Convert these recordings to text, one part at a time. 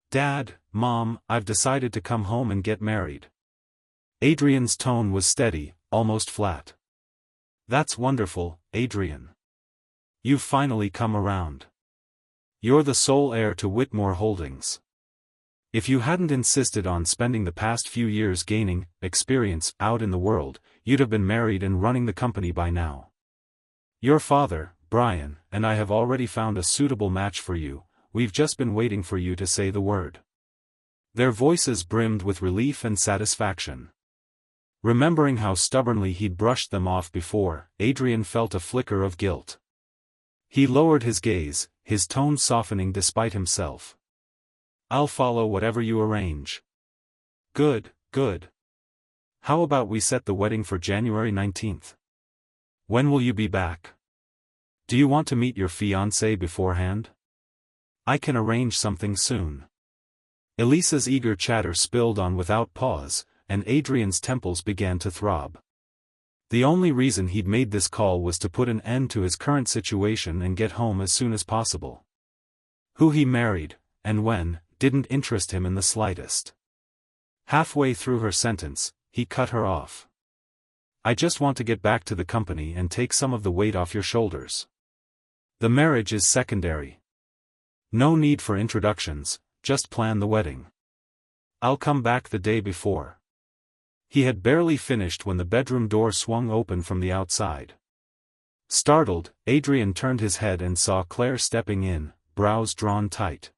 Dad, Mom, I've decided to come home and get married. Adrian's tone was steady, almost flat. That's wonderful, Adrian. You've finally come around. You're the sole heir to Whitmore Holdings. If you hadn't insisted on spending the past few years gaining experience out in the world, you'd have been married and running the company by now. Your father, Brian, and I have already found a suitable match for you. We've just been waiting for you to say the word. Their voices brimmed with relief and satisfaction. Remembering how stubbornly he'd brushed them off before, Adrian felt a flicker of guilt. He lowered his gaze, his tone softening despite himself. I'll follow whatever you arrange. Good, good. How about we set the wedding for January 19th? When will you be back? Do you want to meet your fiancé beforehand? I can arrange something soon. Elisa's eager chatter spilled on without pause, and Adrian's temples began to throb. The only reason he'd made this call was to put an end to his current situation and get home as soon as possible. Who he married, and when, didn't interest him in the slightest. Halfway through her sentence, he cut her off. I just want to get back to the company and take some of the weight off your shoulders. The marriage is secondary. No need for introductions, just plan the wedding. I'll come back the day before. He had barely finished when the bedroom door swung open from the outside. Startled, Adrian turned his head and saw Claire stepping in, brows drawn tight.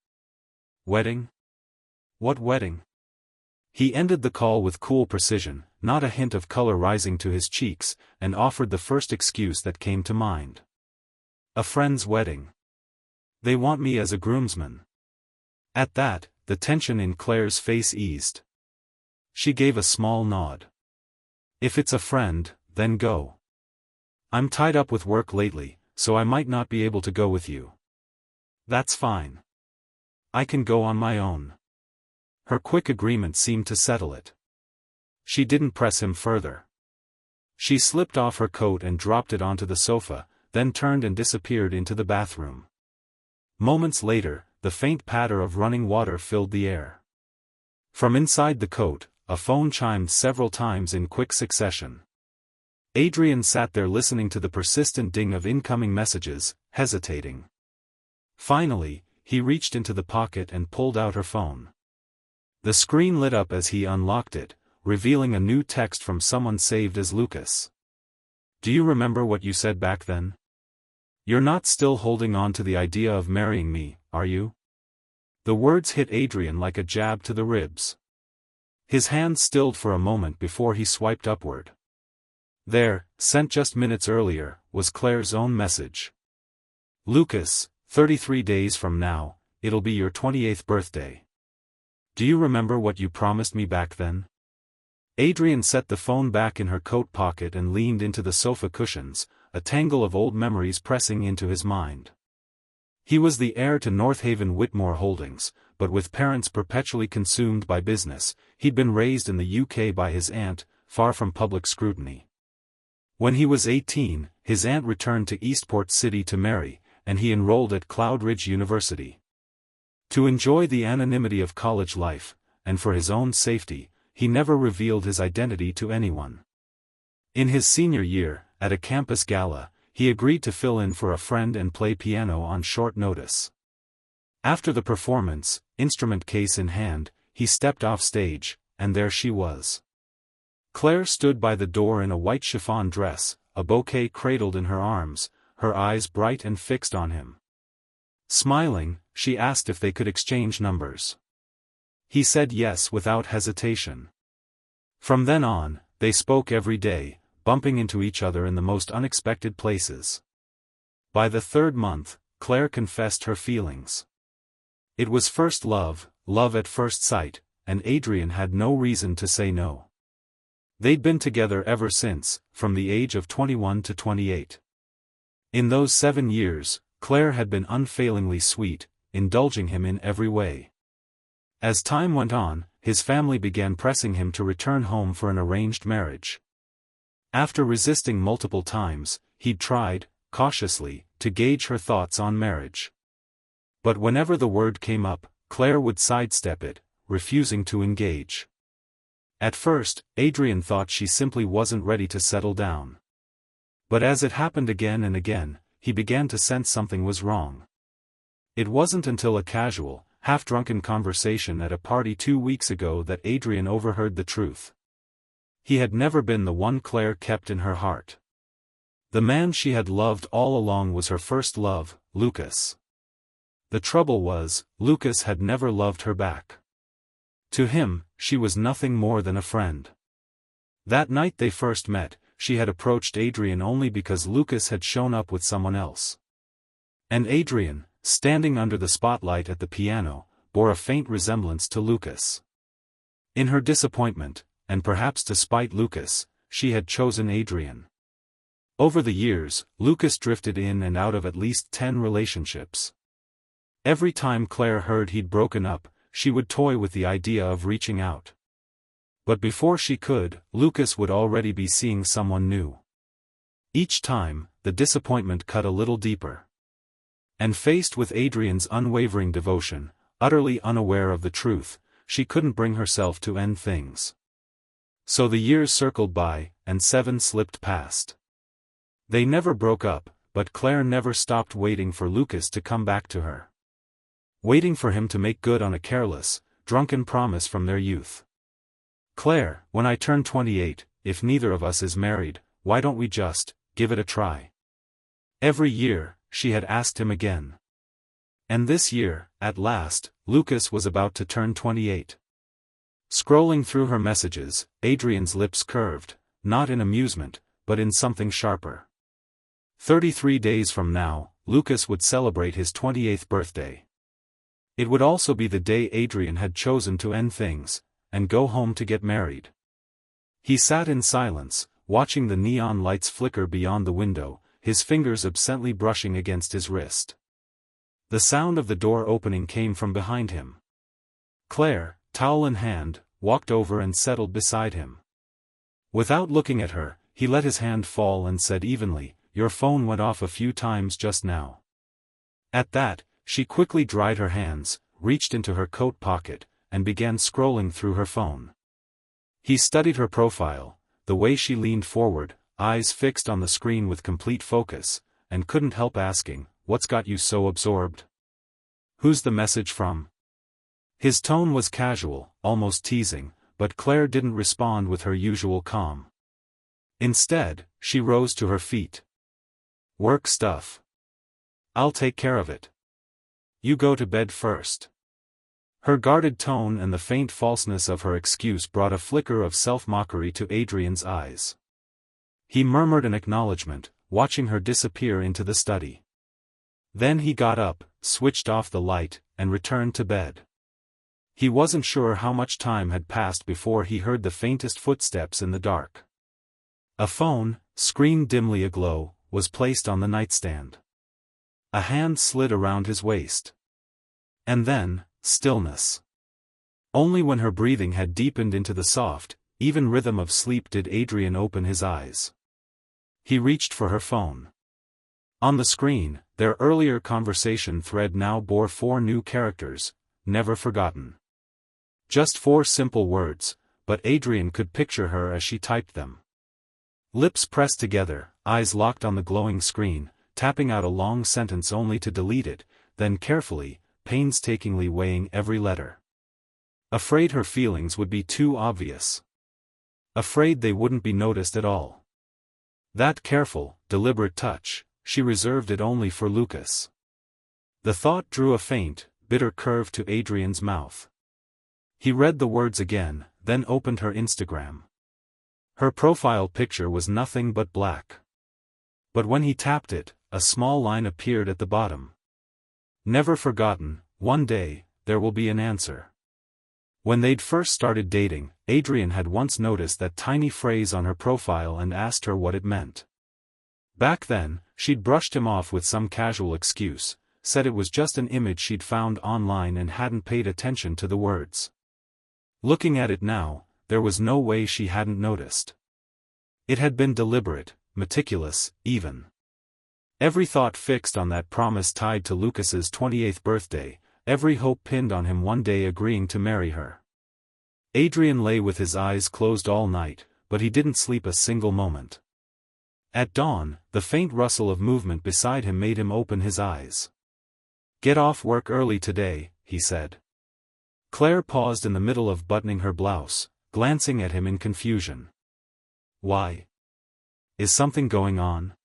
Wedding? What wedding? He ended the call with cool precision, not a hint of color rising to his cheeks, and offered the first excuse that came to mind. A friend's wedding. They want me as a groomsman. At that, the tension in Claire's face eased. She gave a small nod. If it's a friend, then go. I'm tied up with work lately, so I might not be able to go with you. That's fine. I can go on my own. Her quick agreement seemed to settle it. She didn't press him further. She slipped off her coat and dropped it onto the sofa, then turned and disappeared into the bathroom. Moments later, the faint patter of running water filled the air. From inside the coat, a phone chimed several times in quick succession. Adrian sat there listening to the persistent ding of incoming messages, hesitating. Finally, he reached into the pocket and pulled out her phone. The screen lit up as he unlocked it, revealing a new text from someone saved as Lucas. Do you remember what you said back then? You're not still holding on to the idea of marrying me, are you? The words hit Adrian like a jab to the ribs. His hand stilled for a moment before he swiped upward. There, sent just minutes earlier, was Claire's own message. Lucas, 33 days from now, it'll be your 28th birthday. Do you remember what you promised me back then? Adrian set the phone back in her coat pocket and leaned into the sofa cushions, a tangle of old memories pressing into his mind. He was the heir to North Haven Whitmore Holdings, but with parents perpetually consumed by business, he'd been raised in the UK by his aunt, far from public scrutiny. When he was 18, his aunt returned to Eastport City to marry, and he enrolled at Cloudridge University. To enjoy the anonymity of college life, and for his own safety, he never revealed his identity to anyone. In his senior year, at a campus gala, he agreed to fill in for a friend and play piano on short notice. After the performance, instrument case in hand, he stepped off stage, and there she was. Claire stood by the door in a white chiffon dress, a bouquet cradled in her arms, her eyes bright and fixed on him. Smiling, she asked if they could exchange numbers. He said yes without hesitation. From then on, they spoke every day, bumping into each other in the most unexpected places. By the third month, Claire confessed her feelings. It was first love, love at first sight, and Adrian had no reason to say no. They'd been together ever since, from the age of 21 to 28. In those 7 years, Claire had been unfailingly sweet, indulging him in every way. As time went on, his family began pressing him to return home for an arranged marriage. After resisting multiple times, he'd tried, cautiously, to gauge her thoughts on marriage. But whenever the word came up, Claire would sidestep it, refusing to engage. At first, Adrian thought she simply wasn't ready to settle down. But as it happened again and again, he began to sense something was wrong. It wasn't until a casual, half-drunken conversation at a party 2 weeks ago that Adrian overheard the truth. He had never been the one Claire kept in her heart. The man she had loved all along was her first love, Lucas. The trouble was, Lucas had never loved her back. To him, she was nothing more than a friend. That night they first met, she had approached Adrian only because Lucas had shown up with someone else. And Adrian, standing under the spotlight at the piano, bore a faint resemblance to Lucas. In her disappointment, and perhaps to spite Lucas, she had chosen Adrian. Over the years, Lucas drifted in and out of at least 10 relationships. Every time Claire heard he'd broken up, she would toy with the idea of reaching out. But before she could, Lucas would already be seeing someone new. Each time, the disappointment cut a little deeper. And faced with Adrian's unwavering devotion, utterly unaware of the truth, she couldn't bring herself to end things. So the years circled by, and 7 slipped past. They never broke up, but Claire never stopped waiting for Lucas to come back to her. Waiting for him to make good on a careless, drunken promise from their youth. "Claire, when I turn 28, if neither of us is married, why don't we just give it a try?" Every year, she had asked him again. And this year, at last, Lucas was about to turn 28. Scrolling through her messages, Adrian's lips curved, not in amusement, but in something sharper. 33 days from now, Lucas would celebrate his 28th birthday. It would also be the day Adrian had chosen to end things, and go home to get married. He sat in silence, watching the neon lights flicker beyond the window, his fingers absently brushing against his wrist. The sound of the door opening came from behind him. Claire, towel in hand, walked over and settled beside him. Without looking at her, he let his hand fall and said evenly, "Your phone went off a few times just now." At that, she quickly dried her hands, reached into her coat pocket, and began scrolling through her phone. He studied her profile, the way she leaned forward, eyes fixed on the screen with complete focus, and couldn't help asking, "What's got you so absorbed? Who's the message from?" His tone was casual, almost teasing, but Claire didn't respond with her usual calm. Instead, she rose to her feet. "Work stuff. I'll take care of it. You go to bed first." Her guarded tone and the faint falseness of her excuse brought a flicker of self-mockery to Adrian's eyes. He murmured an acknowledgement, watching her disappear into the study. Then he got up, switched off the light, and returned to bed. He wasn't sure how much time had passed before he heard the faintest footsteps in the dark. A phone, screen dimly aglow, was placed on the nightstand. A hand slid around his waist. And then, stillness. Only when her breathing had deepened into the soft, even rhythm of sleep did Adrian open his eyes. He reached for her phone. On the screen, their earlier conversation thread now bore 4 new characters, never forgotten. Just 4 simple words, but Adrian could picture her as she typed them. Lips pressed together, eyes locked on the glowing screen, tapping out a long sentence only to delete it, then carefully, painstakingly weighing every letter. Afraid her feelings would be too obvious. Afraid they wouldn't be noticed at all. That careful, deliberate touch, she reserved it only for Lucas. The thought drew a faint, bitter curve to Adrian's mouth. He read the words again, then opened her Instagram. Her profile picture was nothing but black. But when he tapped it, a small line appeared at the bottom. "Never forgotten, one day, there will be an answer." When they'd first started dating, Adrian had once noticed that tiny phrase on her profile and asked her what it meant. Back then, she'd brushed him off with some casual excuse, said it was just an image she'd found online and hadn't paid attention to the words. Looking at it now, there was no way she hadn't noticed. It had been deliberate, meticulous, even. Every thought fixed on that promise tied to Lucas's 28th birthday, every hope pinned on him one day agreeing to marry her. Adrian lay with his eyes closed all night, but he didn't sleep a single moment. At dawn, the faint rustle of movement beside him made him open his eyes. "Get off work early today," he said. Claire paused in the middle of buttoning her blouse, glancing at him in confusion. "Why? Is something going on?"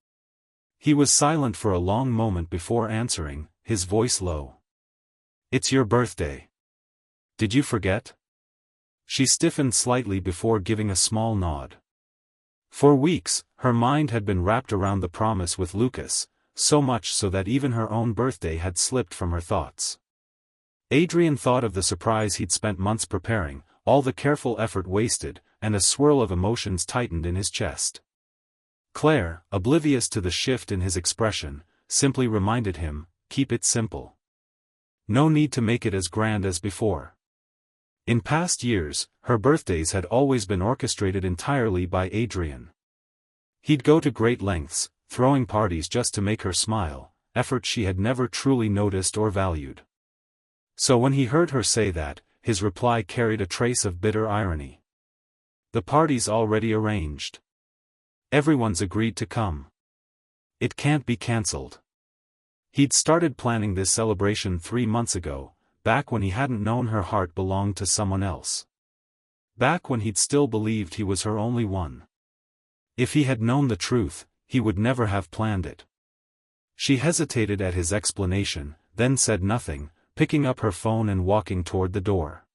He was silent for a long moment before answering, his voice low. "It's your birthday. Did you forget?" She stiffened slightly before giving a small nod. For weeks, her mind had been wrapped around the promise with Lucas, so much so that even her own birthday had slipped from her thoughts. Adrian thought of the surprise he'd spent months preparing, all the careful effort wasted, and a swirl of emotions tightened in his chest. Claire, oblivious to the shift in his expression, simply reminded him, "Keep it simple. No need to make it as grand as before." In past years, her birthdays had always been orchestrated entirely by Adrian. He'd go to great lengths, throwing parties just to make her smile, effort she had never truly noticed or valued. So when he heard her say that, his reply carried a trace of bitter irony. "The party's already arranged. Everyone's agreed to come. It can't be cancelled." He'd started planning this celebration 3 months ago, back when he hadn't known her heart belonged to someone else. Back when he'd still believed he was her only one. If he had known the truth, he would never have planned it. She hesitated at his explanation, then said nothing, picking up her phone and walking toward the door.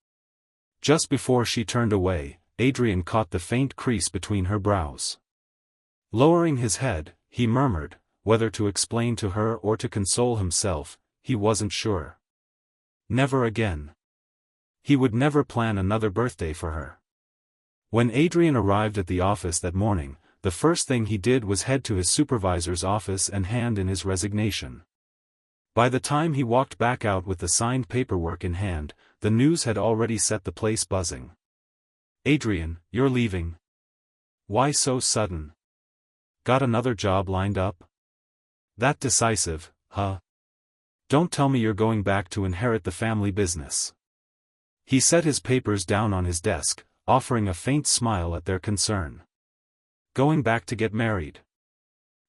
Just before she turned away, Adrian caught the faint crease between her brows. Lowering his head, he murmured, whether to explain to her or to console himself, he wasn't sure. Never again. He would never plan another birthday for her. When Adrian arrived at the office that morning, the first thing he did was head to his supervisor's office and hand in his resignation. By the time he walked back out with the signed paperwork in hand, the news had already set the place buzzing. "Adrian, you're leaving. Why so sudden? Got another job lined up? That decisive, huh? Don't tell me you're going back to inherit the family business." He set his papers down on his desk, offering a faint smile at their concern. "Going back to get married?"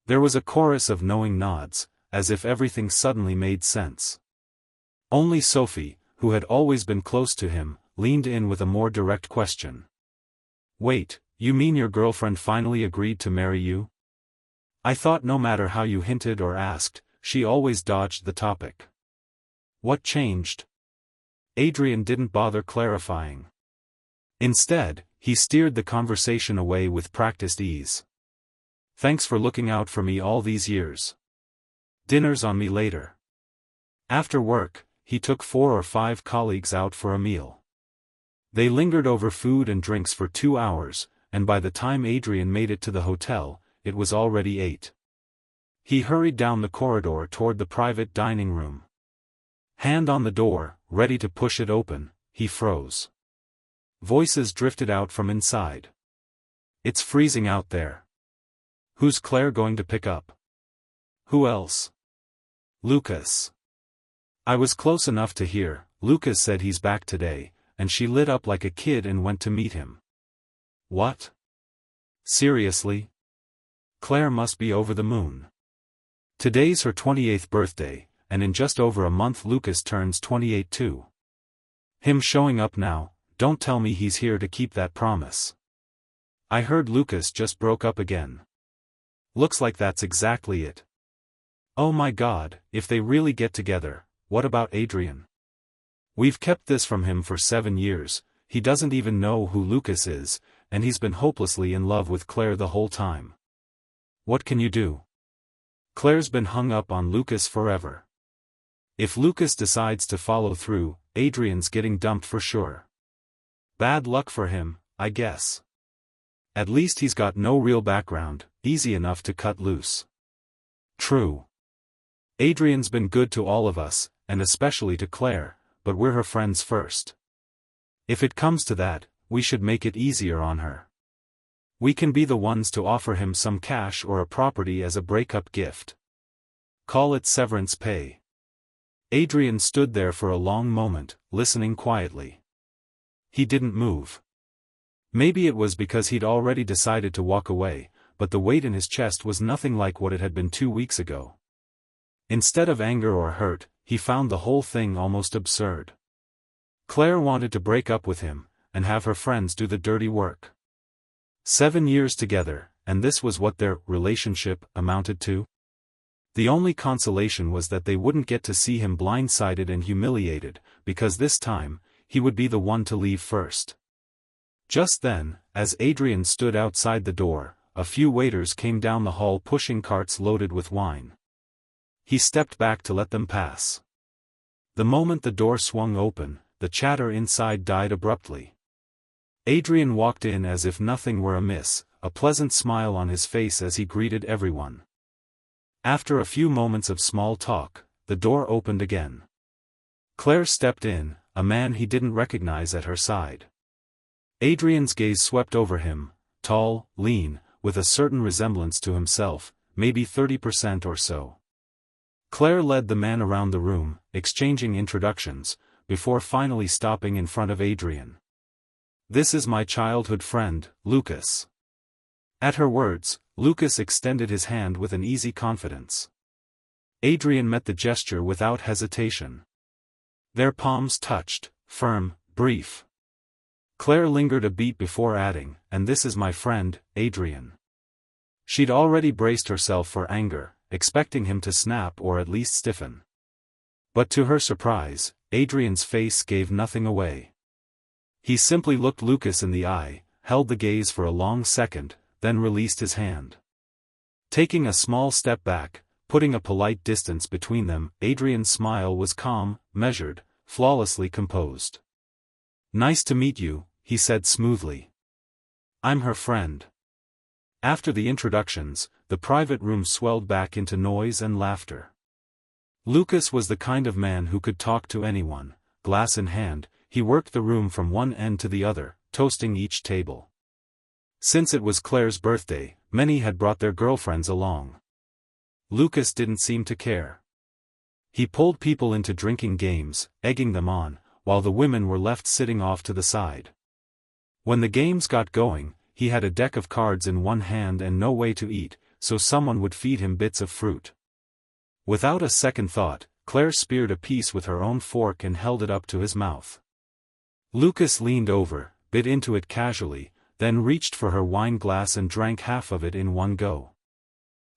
There was a chorus of knowing nods, as if everything suddenly made sense. Only Sophie, who had always been close to him, leaned in with a more direct question. "Wait, you mean your girlfriend finally agreed to marry you? I thought no matter how you hinted or asked, she always dodged the topic. What changed?" Adrian didn't bother clarifying. Instead, he steered the conversation away with practiced ease. "Thanks for looking out for me all these years. Dinner's on me later." After work, he took 4 or 5 colleagues out for a meal. They lingered over food and drinks for 2 hours, and by the time Adrian made it to the hotel, it was already 8. He hurried down the corridor toward the private dining room. Hand on the door, ready to push it open, he froze. Voices drifted out from inside. "It's freezing out there. Who's Claire going to pick up?" "Who else?" "Lucas." "I was close enough to hear. Lucas said he's back today," and she lit up like a kid and went to meet him. "What? Seriously?" Claire must be over the moon. Today's her 28th birthday, and in just over a month Lucas turns 28 too. Him showing up now, don't tell me he's here to keep that promise. I heard Lucas just broke up again. Looks like that's exactly it. Oh my God, if they really get together, what about Adrian? We've kept this from him for 7 years, he doesn't even know who Lucas is, and he's been hopelessly in love with Claire the whole time. What can you do? Claire's been hung up on Lucas forever. If Lucas decides to follow through, Adrian's getting dumped for sure. Bad luck for him, I guess. At least he's got no real background, easy enough to cut loose. True. Adrian's been good to all of us, and especially to Claire, but we're her friends first. If it comes to that, we should make it easier on her. We can be the ones to offer him some cash or a property as a breakup gift. Call it severance pay. Adrian stood there for a long moment, listening quietly. He didn't move. Maybe it was because he'd already decided to walk away, but the weight in his chest was nothing like what it had been 2 weeks ago. Instead of anger or hurt, he found the whole thing almost absurd. Claire wanted to break up with him, and have her friends do the dirty work. 7 years together, and this was what their relationship amounted to? The only consolation was that they wouldn't get to see him blindsided and humiliated, because this time, he would be the one to leave first. Just then, as Adrian stood outside the door, a few waiters came down the hall pushing carts loaded with wine. He stepped back to let them pass. The moment the door swung open, the chatter inside died abruptly. Adrian walked in as if nothing were amiss, a pleasant smile on his face as he greeted everyone. After a few moments of small talk, the door opened again. Claire stepped in, a man he didn't recognize at her side. Adrian's gaze swept over him, tall, lean, with a certain resemblance to himself, maybe 30% or so. Claire led the man around the room, exchanging introductions, before finally stopping in front of Adrian. "This is my childhood friend, Lucas." At her words, Lucas extended his hand with an easy confidence. Adrian met the gesture without hesitation. Their palms touched, firm, brief. Claire lingered a beat before adding, "And this is my friend, Adrian." She'd already braced herself for anger, expecting him to snap or at least stiffen. But to her surprise, Adrian's face gave nothing away. He simply looked Lucas in the eye, held the gaze for a long second, then released his hand. Taking a small step back, putting a polite distance between them, Adrian's smile was calm, measured, flawlessly composed. "Nice to meet you," he said smoothly. "I'm her friend." After the introductions, the private room swelled back into noise and laughter. Lucas was the kind of man who could talk to anyone. Glass in hand, he worked the room from one end to the other, toasting each table. Since it was Claire's birthday, many had brought their girlfriends along. Lucas didn't seem to care. He pulled people into drinking games, egging them on, while the women were left sitting off to the side. When the games got going, he had a deck of cards in one hand and no way to eat, so someone would feed him bits of fruit. Without a second thought, Claire speared a piece with her own fork and held it up to his mouth. Lucas leaned over, bit into it casually, then reached for her wine glass and drank half of it in one go.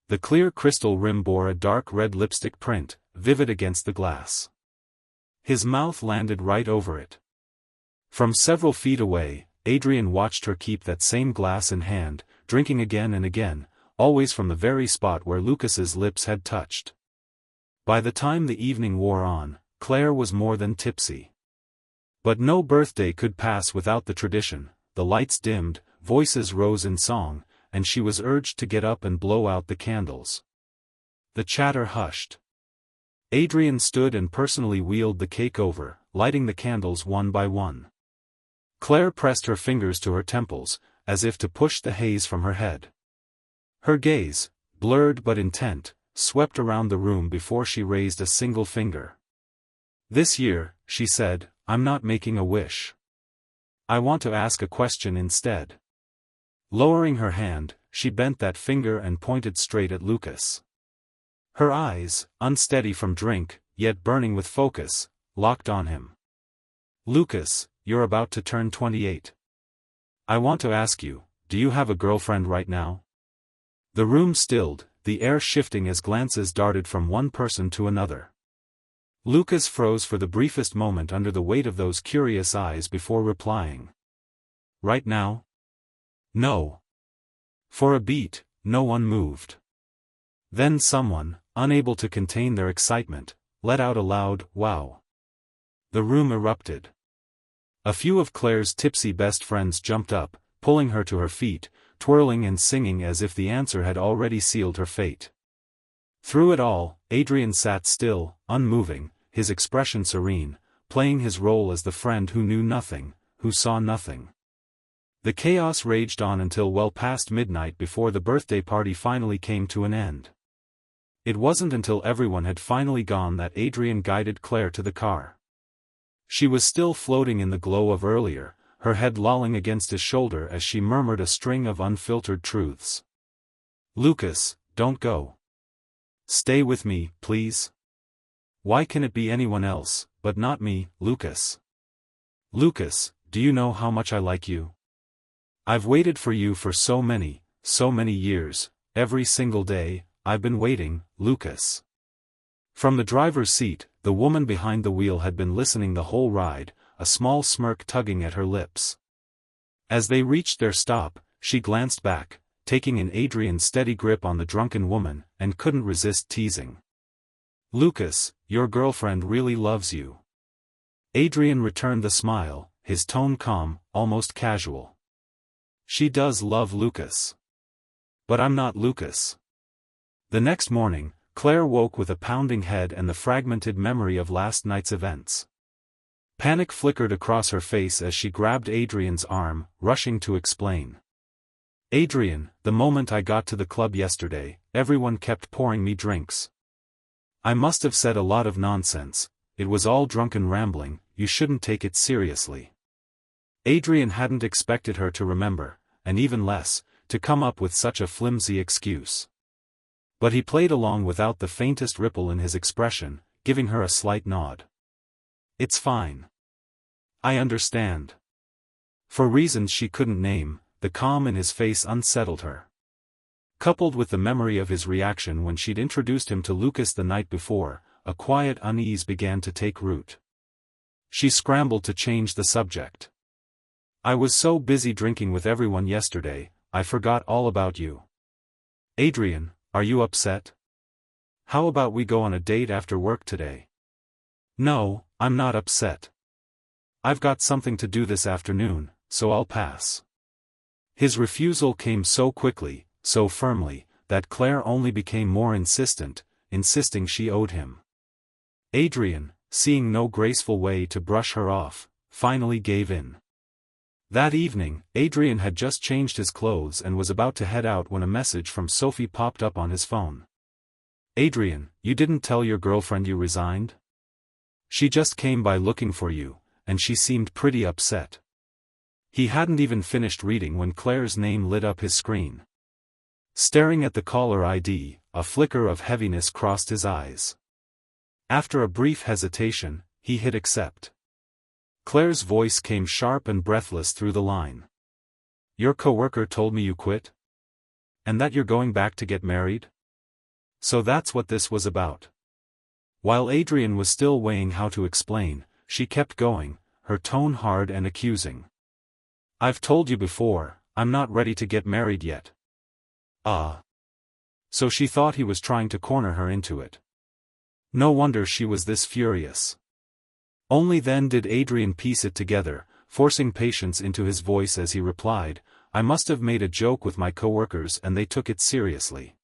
The clear crystal rim bore a dark red lipstick print, vivid against the glass. His mouth landed right over it. From several feet away, Adrian watched her keep that same glass in hand, drinking again and again, always from the very spot where Lucas's lips had touched. By the time the evening wore on, Claire was more than tipsy. But no birthday could pass without the tradition. The lights dimmed, voices rose in song, and she was urged to get up and blow out the candles. The chatter hushed. Adrian stood and personally wheeled the cake over, lighting the candles one by one. Claire pressed her fingers to her temples, as if to push the haze from her head. Her gaze, blurred but intent, swept around the room before she raised a single finger. "This year," she said, "I'm not making a wish. I want to ask a question instead." Lowering her hand, she bent that finger and pointed straight at Lucas. Her eyes, unsteady from drink, yet burning with focus, locked on him. "Lucas, you're about to turn 28. I want to ask you, do you have a girlfriend right now?" The room stilled, the air shifting as glances darted from one person to another. Lucas froze for the briefest moment under the weight of those curious eyes before replying. "Right now? No." For a beat, no one moved. Then someone, unable to contain their excitement, let out a loud, "Wow." The room erupted. A few of Claire's tipsy best friends jumped up, pulling her to her feet, twirling and singing as if the answer had already sealed her fate. Through it all, Adrian sat still, unmoving, his expression serene, playing his role as the friend who knew nothing, who saw nothing. The chaos raged on until well past midnight before the birthday party finally came to an end. It wasn't until everyone had finally gone that Adrian guided Claire to the car. She was still floating in the glow of earlier, her head lolling against his shoulder as she murmured a string of unfiltered truths. "Lucas, don't go. Stay with me, please. Why can it be anyone else, but not me, Lucas? Lucas, do you know how much I like you? I've waited for you for so many years, every single day, I've been waiting, Lucas." From the driver's seat, the woman behind the wheel had been listening the whole ride, a small smirk tugging at her lips. As they reached their stop, she glanced back, taking in Adrian's steady grip on the drunken woman, and couldn't resist teasing. "Lucas, your girlfriend really loves you." Adrian returned the smile, his tone calm, almost casual. "She does love Lucas. But I'm not Lucas." The next morning, Claire woke with a pounding head and the fragmented memory of last night's events. Panic flickered across her face as she grabbed Adrian's arm, rushing to explain. "Adrian, the moment I got to the club yesterday, everyone kept pouring me drinks. I must have said a lot of nonsense, it was all drunken rambling, you shouldn't take it seriously." Adrian hadn't expected her to remember, and even less, to come up with such a flimsy excuse. But he played along without the faintest ripple in his expression, giving her a slight nod. "It's fine. I understand." For reasons she couldn't name, the calm in his face unsettled her. Coupled with the memory of his reaction when she'd introduced him to Lucas the night before, a quiet unease began to take root. She scrambled to change the subject. "I was so busy drinking with everyone yesterday, I forgot all about you. Adrian, are you upset? How about we go on a date after work today?" "No, I'm not upset. I've got something to do this afternoon, so I'll pass." His refusal came so quickly, so firmly, that Claire only became more insisting she owed him. Adrian, seeing no graceful way to brush her off, finally gave in. That evening, Adrian had just changed his clothes and was about to head out when a message from Sophie popped up on his phone. "Adrian, you didn't tell your girlfriend you resigned? She just came by looking for you, and she seemed pretty upset." He hadn't even finished reading when Claire's name lit up his screen. Staring at the caller ID, a flicker of heaviness crossed his eyes. After a brief hesitation, he hit accept. Claire's voice came sharp and breathless through the line. "Your coworker told me you quit? And that you're going back to get married? So that's what this was about." While Adrian was still weighing how to explain, she kept going, her tone hard and accusing. "I've told you before, I'm not ready to get married yet." So she thought he was trying to corner her into it. No wonder she was this furious. Only then did Adrian piece it together, forcing patience into his voice as he replied, "I must have made a joke with my coworkers and they took it seriously.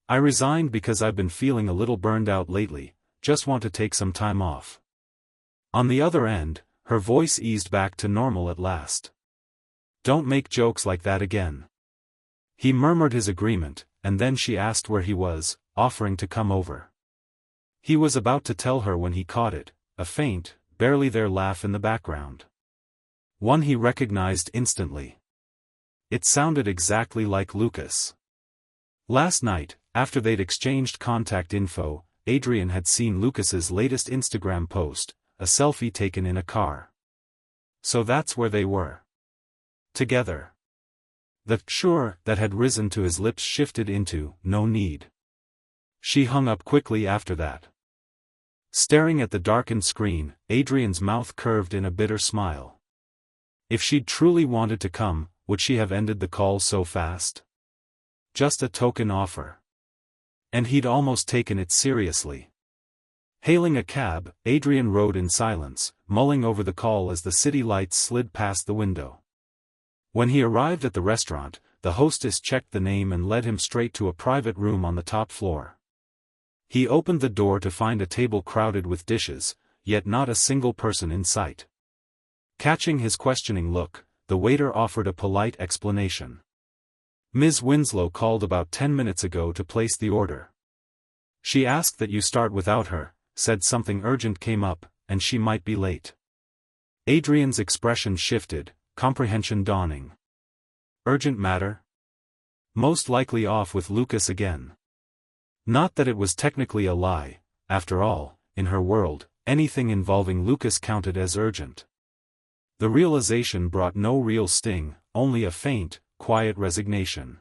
I resigned because I've been feeling a little burned out lately, just want to take some time off." On the other end, her voice eased back to normal at last. "Don't make jokes like that again." He murmured his agreement, and then she asked where he was, offering to come over. He was about to tell her when he caught it, a faint, barely there laugh in the background. One he recognized instantly. It sounded exactly like Lucas. Last night, after they'd exchanged contact info, Adrian had seen Lucas's latest Instagram post, a selfie taken in a car. So that's where they were. Together. The "sure" that had risen to his lips shifted into "no need." She hung up quickly after that. Staring at the darkened screen, Adrian's mouth curved in a bitter smile. If she'd truly wanted to come, would she have ended the call so fast? Just a token offer. And he'd almost taken it seriously. Hailing a cab, Adrian rode in silence, mulling over the call as the city lights slid past the window. When he arrived at the restaurant, the hostess checked the name and led him straight to a private room on the top floor. He opened the door to find a table crowded with dishes, yet not a single person in sight. Catching his questioning look, the waiter offered a polite explanation. "Ms. Winslow called about 10 minutes ago to place the order." She asked that you start without her, said something urgent came up, and she might be late. Adrian's expression shifted, comprehension dawning. Urgent matter? Most likely off with Lucas again. Not that it was technically a lie, after all, in her world, anything involving Lucas counted as urgent. The realization brought no real sting, only a faint, quiet resignation.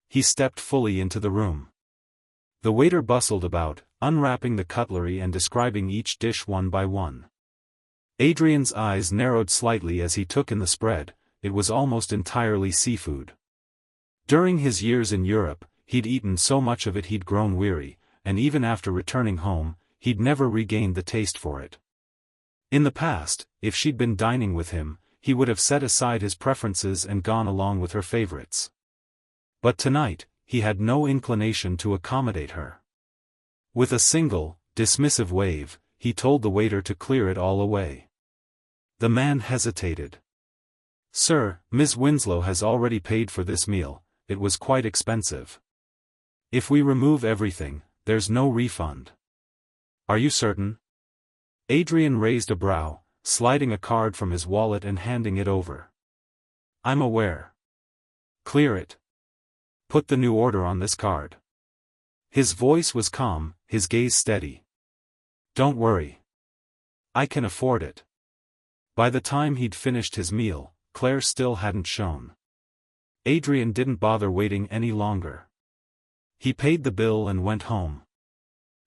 He stepped fully into the room. The waiter bustled about, unwrapping the cutlery and describing each dish one by one. Adrian's eyes narrowed slightly as he took in the spread. It was almost entirely seafood. During his years in Europe, he'd eaten so much of it he'd grown weary, and even after returning home, he'd never regained the taste for it. In the past, if she'd been dining with him, he would have set aside his preferences and gone along with her favorites. But tonight, he had no inclination to accommodate her. With a single, dismissive wave, he told the waiter to clear it all away. The man hesitated. "Sir, Miss Winslow has already paid for this meal, it was quite expensive. If we remove everything, there's no refund." "Are you certain?" Adrian raised a brow, sliding a card from his wallet and handing it over. "I'm aware." "Clear it. Put the new order on this card." His voice was calm, his gaze steady. "Don't worry. I can afford it." By the time he'd finished his meal, Claire still hadn't shown. Adrian didn't bother waiting any longer. He paid the bill and went home.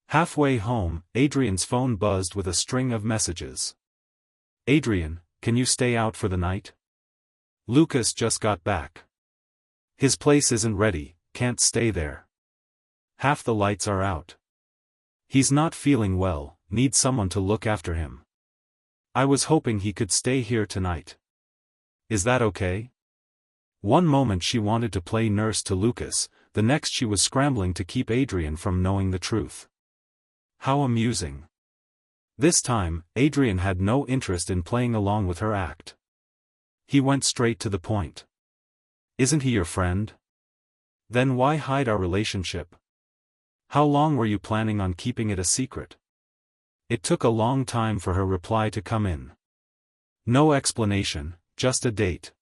Halfway home, Adrian's phone buzzed with a string of messages. "Adrian, can you stay out for the night? Lucas just got back. His place isn't ready, can't stay there. Half the lights are out. He's not feeling well, needs someone to look after him. I was hoping he could stay here tonight. Is that okay?" One moment she wanted to play nurse to Lucas, the next she was scrambling to keep Adrian from knowing the truth. How amusing. This time, Adrian had no interest in playing along with her act. He went straight to the point. "Isn't he your friend? Then why hide our relationship? How long were you planning on keeping it a secret?" It took a long time for her reply to come in. No explanation, just a date.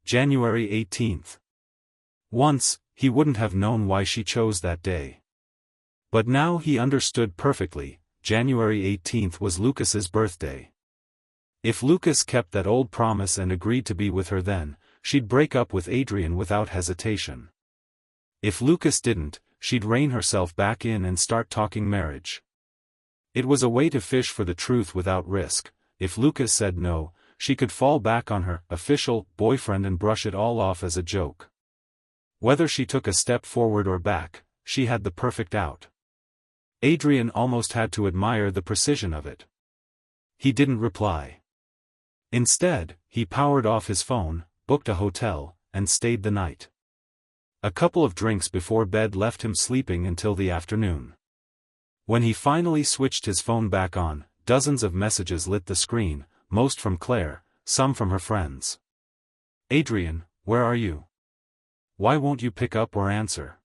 January 18th. Once, he wouldn't have known why she chose that day. But now he understood perfectly. January 18th was Lucas's birthday. If Lucas kept that old promise and agreed to be with her then, she'd break up with Adrian without hesitation. If Lucas didn't, she'd rein herself back in and start talking marriage. It was a way to fish for the truth without risk. If Lucas said no, she could fall back on her official boyfriend and brush it all off as a joke. Whether she took a step forward or back, she had the perfect out. Adrian almost had to admire the precision of it. He didn't reply. Instead, he powered off his phone, booked a hotel, and stayed the night. A couple of drinks before bed left him sleeping until the afternoon. When he finally switched his phone back on, dozens of messages lit the screen, most from Claire, some from her friends. "Adrian, where are you? Why won't you pick up or answer?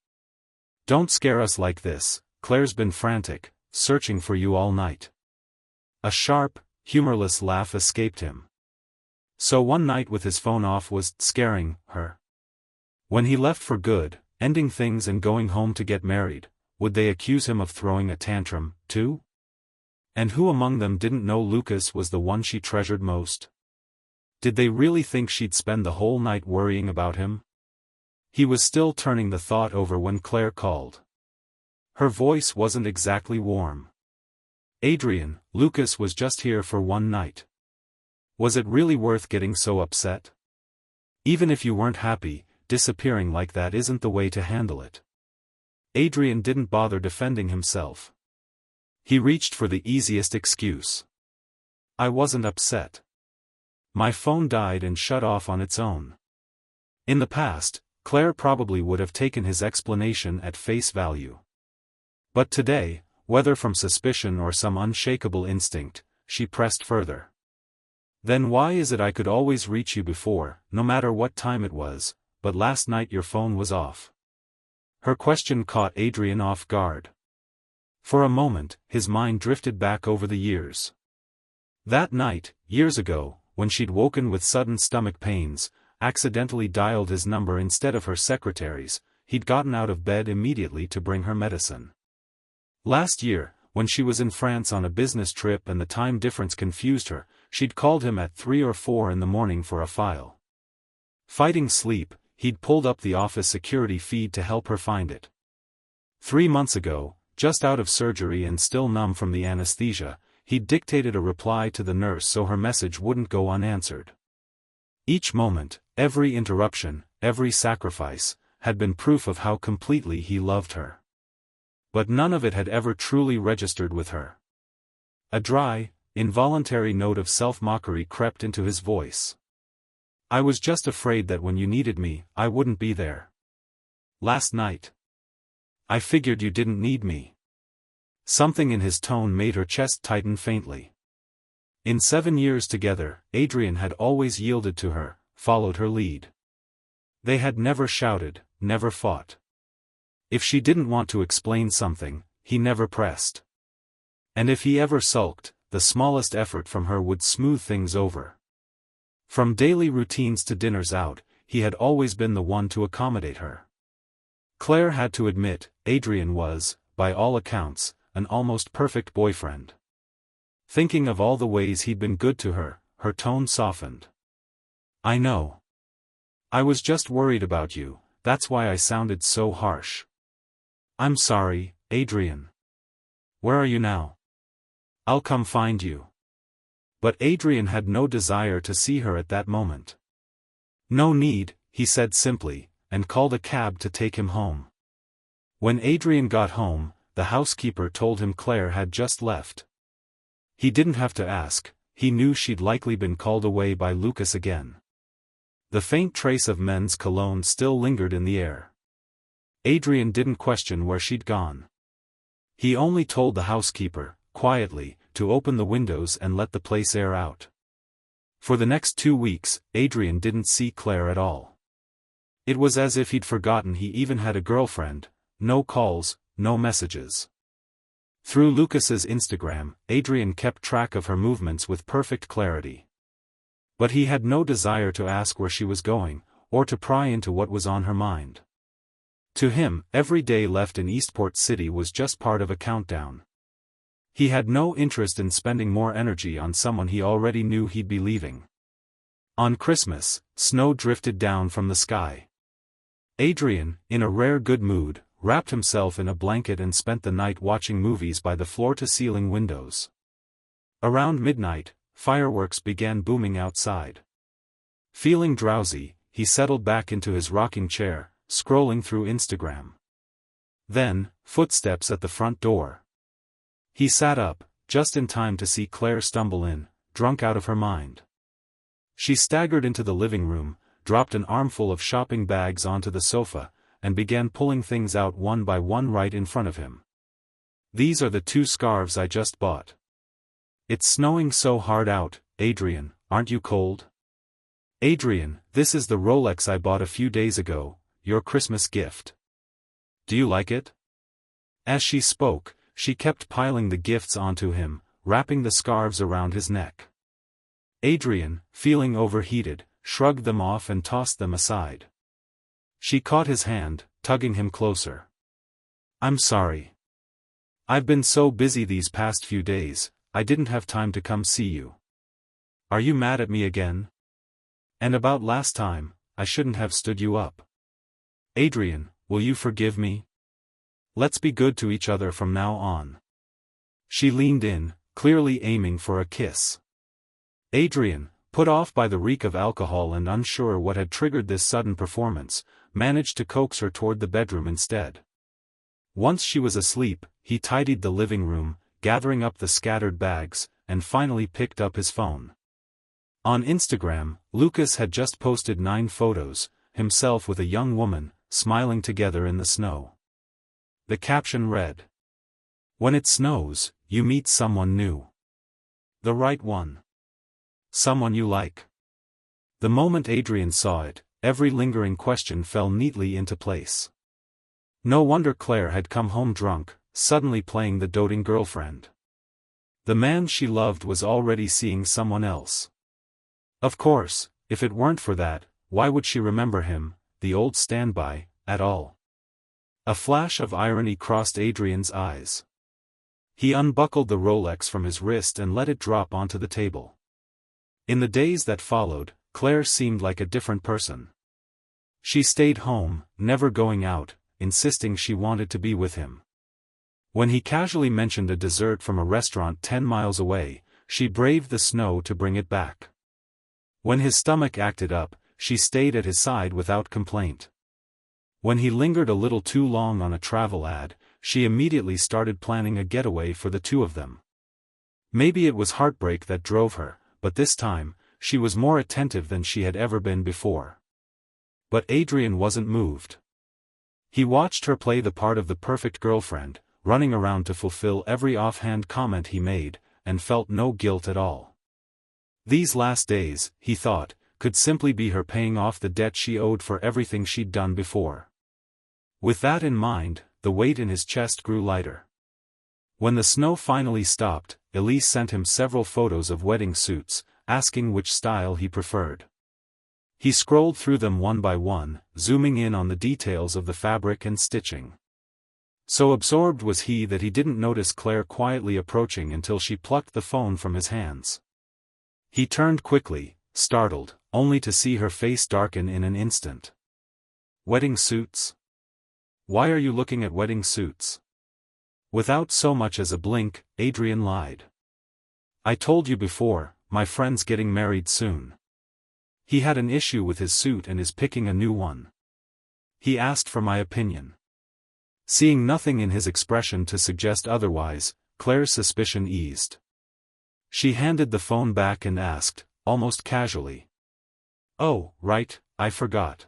Don't scare us like this, Claire's been frantic, searching for you all night." A sharp, humorless laugh escaped him. So one night with his phone off was scaring her. When he left for good, ending things and going home to get married, would they accuse him of throwing a tantrum, too? And who among them didn't know Lucas was the one she treasured most? Did they really think she'd spend the whole night worrying about him? He was still turning the thought over when Claire called. Her voice wasn't exactly warm. "Adrian, Lucas was just here for one night. Was it really worth getting so upset? Even if you weren't happy, disappearing like that isn't the way to handle it." Adrian didn't bother defending himself. He reached for the easiest excuse. "I wasn't upset. My phone died and shut off on its own." In the past, Claire probably would have taken his explanation at face value. But today, whether from suspicion or some unshakable instinct, she pressed further. "Then why is it I could always reach you before, no matter what time it was, but last night your phone was off?" Her question caught Adrian off guard. For a moment, his mind drifted back over the years. That night, years ago, when she'd woken with sudden stomach pains, accidentally dialed his number instead of her secretary's, he'd gotten out of bed immediately to bring her medicine. Last year, when she was in France on a business trip and the time difference confused her, she'd called him at 3 or 4 in the morning for a file. Fighting sleep, he'd pulled up the office security feed to help her find it. 3 months ago, just out of surgery and still numb from the anesthesia, he'd dictated a reply to the nurse so her message wouldn't go unanswered. Each moment, every interruption, every sacrifice, had been proof of how completely he loved her. But none of it had ever truly registered with her. A dry, involuntary note of self-mockery crept into his voice. "I was just afraid that when you needed me, I wouldn't be there. Last night. I figured you didn't need me." Something in his tone made her chest tighten faintly. In 7 years together, Adrian had always yielded to her, followed her lead. They had never shouted, never fought. If she didn't want to explain something, he never pressed. And if he ever sulked, the smallest effort from her would smooth things over. From daily routines to dinners out, he had always been the one to accommodate her. Claire had to admit, Adrian was, by all accounts, an almost perfect boyfriend. Thinking of all the ways he'd been good to her, her tone softened. "I know. I was just worried about you, that's why I sounded so harsh. I'm sorry, Adrian. Where are you now? I'll come find you." But Adrian had no desire to see her at that moment. "No need," he said simply, and called a cab to take him home. When Adrian got home, the housekeeper told him Claire had just left. He didn't have to ask, he knew she'd likely been called away by Lucas again. The faint trace of men's cologne still lingered in the air. Adrian didn't question where she'd gone. He only told the housekeeper, quietly, to open the windows and let the place air out. For the next 2 weeks, Adrian didn't see Claire at all. It was as if he'd forgotten he even had a girlfriend. No calls, no messages. Through Lucas's Instagram, Adrian kept track of her movements with perfect clarity. But he had no desire to ask where she was going, or to pry into what was on her mind. To him, every day left in Eastport City was just part of a countdown. He had no interest in spending more energy on someone he already knew he'd be leaving. On Christmas, snow drifted down from the sky. Adrian, in a rare good mood, wrapped himself in a blanket and spent the night watching movies by the floor-to-ceiling windows. Around midnight, fireworks began booming outside. Feeling drowsy, he settled back into his rocking chair, scrolling through Instagram. Then, footsteps at the front door. He sat up, just in time to see Claire stumble in, drunk out of her mind. She staggered into the living room, dropped an armful of shopping bags onto the sofa, and began pulling things out one by one right in front of him. "These are the 2 scarves I just bought. It's snowing so hard out, Adrian, aren't you cold? Adrian, this is the Rolex I bought a few days ago, your Christmas gift. Do you like it?" As she spoke, she kept piling the gifts onto him, wrapping the scarves around his neck. Adrian, feeling overheated, shrugged them off and tossed them aside. She caught his hand, tugging him closer. "I'm sorry. I've been so busy these past few days, I didn't have time to come see you. Are you mad at me again? And about last time, I shouldn't have stood you up. Adrian, will you forgive me? Let's be good to each other from now on." She leaned in, clearly aiming for a kiss. Adrian, put off by the reek of alcohol and unsure what had triggered this sudden performance, managed to coax her toward the bedroom instead. Once she was asleep, he tidied the living room, gathering up the scattered bags, and finally picked up his phone. On Instagram, Lucas had just posted 9 photos, himself with a young woman, smiling together in the snow. The caption read, "When it snows, you meet someone new. The right one. Someone you like." The moment Adrian saw it, every lingering question fell neatly into place. No wonder Claire had come home drunk, suddenly playing the doting girlfriend. The man she loved was already seeing someone else. Of course, if it weren't for that, why would she remember him, the old standby, at all? A flash of irony crossed Adrian's eyes. He unbuckled the Rolex from his wrist and let it drop onto the table. In the days that followed, Claire seemed like a different person. She stayed home, never going out, insisting she wanted to be with him. When he casually mentioned a dessert from a restaurant 10 miles away, she braved the snow to bring it back. When his stomach acted up, she stayed at his side without complaint. When he lingered a little too long on a travel ad, she immediately started planning a getaway for the two of them. Maybe it was heartbreak that drove her, but this time, she was more attentive than she had ever been before. But Adrian wasn't moved. He watched her play the part of the perfect girlfriend, running around to fulfill every offhand comment he made, and felt no guilt at all. These last days, he thought, could simply be her paying off the debt she owed for everything she'd done before. With that in mind, the weight in his chest grew lighter. When the snow finally stopped, Elise sent him several photos of wedding suits, asking which style he preferred. He scrolled through them one by one, zooming in on the details of the fabric and stitching. So absorbed was he that he didn't notice Claire quietly approaching until she plucked the phone from his hands. He turned quickly, startled, only to see her face darken in an instant. Wedding suits? Why are you looking at wedding suits? Without so much as a blink, Adrian lied. I told you before, my friend's getting married soon. He had an issue with his suit and is picking a new one. He asked for my opinion. Seeing nothing in his expression to suggest otherwise, Claire's suspicion eased. She handed the phone back and asked, almost casually. Oh, right, I forgot.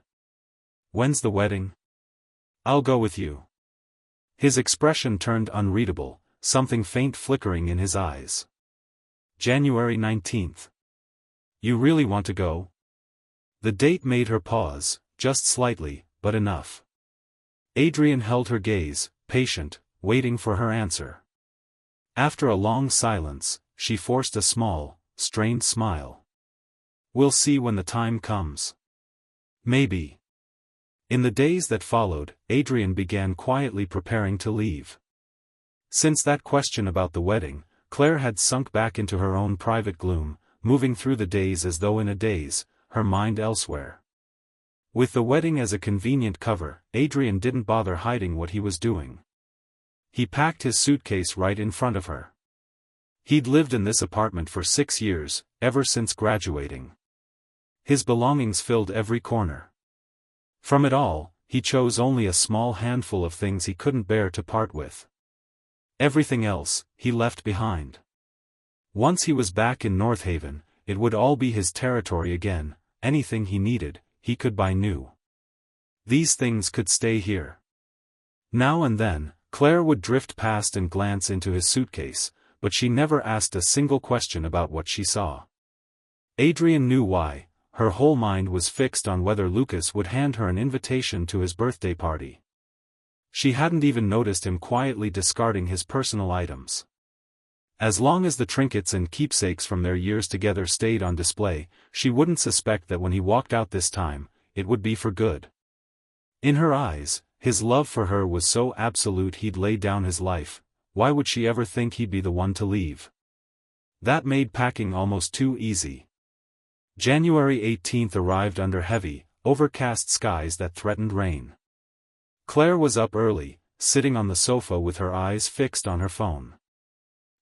When's the wedding? I'll go with you. His expression turned unreadable, something faint flickering in his eyes. January 19th. You really want to go? The date made her pause, just slightly, but enough. Adrian held her gaze, patient, waiting for her answer. After a long silence, she forced a small, strained smile. We'll see when the time comes. Maybe. In the days that followed, Adrian began quietly preparing to leave. Since that question about the wedding, Claire had sunk back into her own private gloom, moving through the days as though in a daze, her mind elsewhere. With the wedding as a convenient cover, Adrian didn't bother hiding what he was doing. He packed his suitcase right in front of her. He'd lived in this apartment for 6 years, ever since graduating. His belongings filled every corner. From it all, he chose only a small handful of things he couldn't bear to part with. Everything else, he left behind. Once he was back in North Haven, it would all be his territory again. Anything he needed, he could buy new. These things could stay here. Now and then, Claire would drift past and glance into his suitcase, but she never asked a single question about what she saw. Adrian knew why. Her whole mind was fixed on whether Lucas would hand her an invitation to his birthday party. She hadn't even noticed him quietly discarding his personal items. As long as the trinkets and keepsakes from their years together stayed on display, she wouldn't suspect that when he walked out this time, it would be for good. In her eyes, his love for her was so absolute he'd lay down his life. Why would she ever think he'd be the one to leave? That made packing almost too easy. January 18th arrived under heavy, overcast skies that threatened rain. Claire was up early, sitting on the sofa with her eyes fixed on her phone.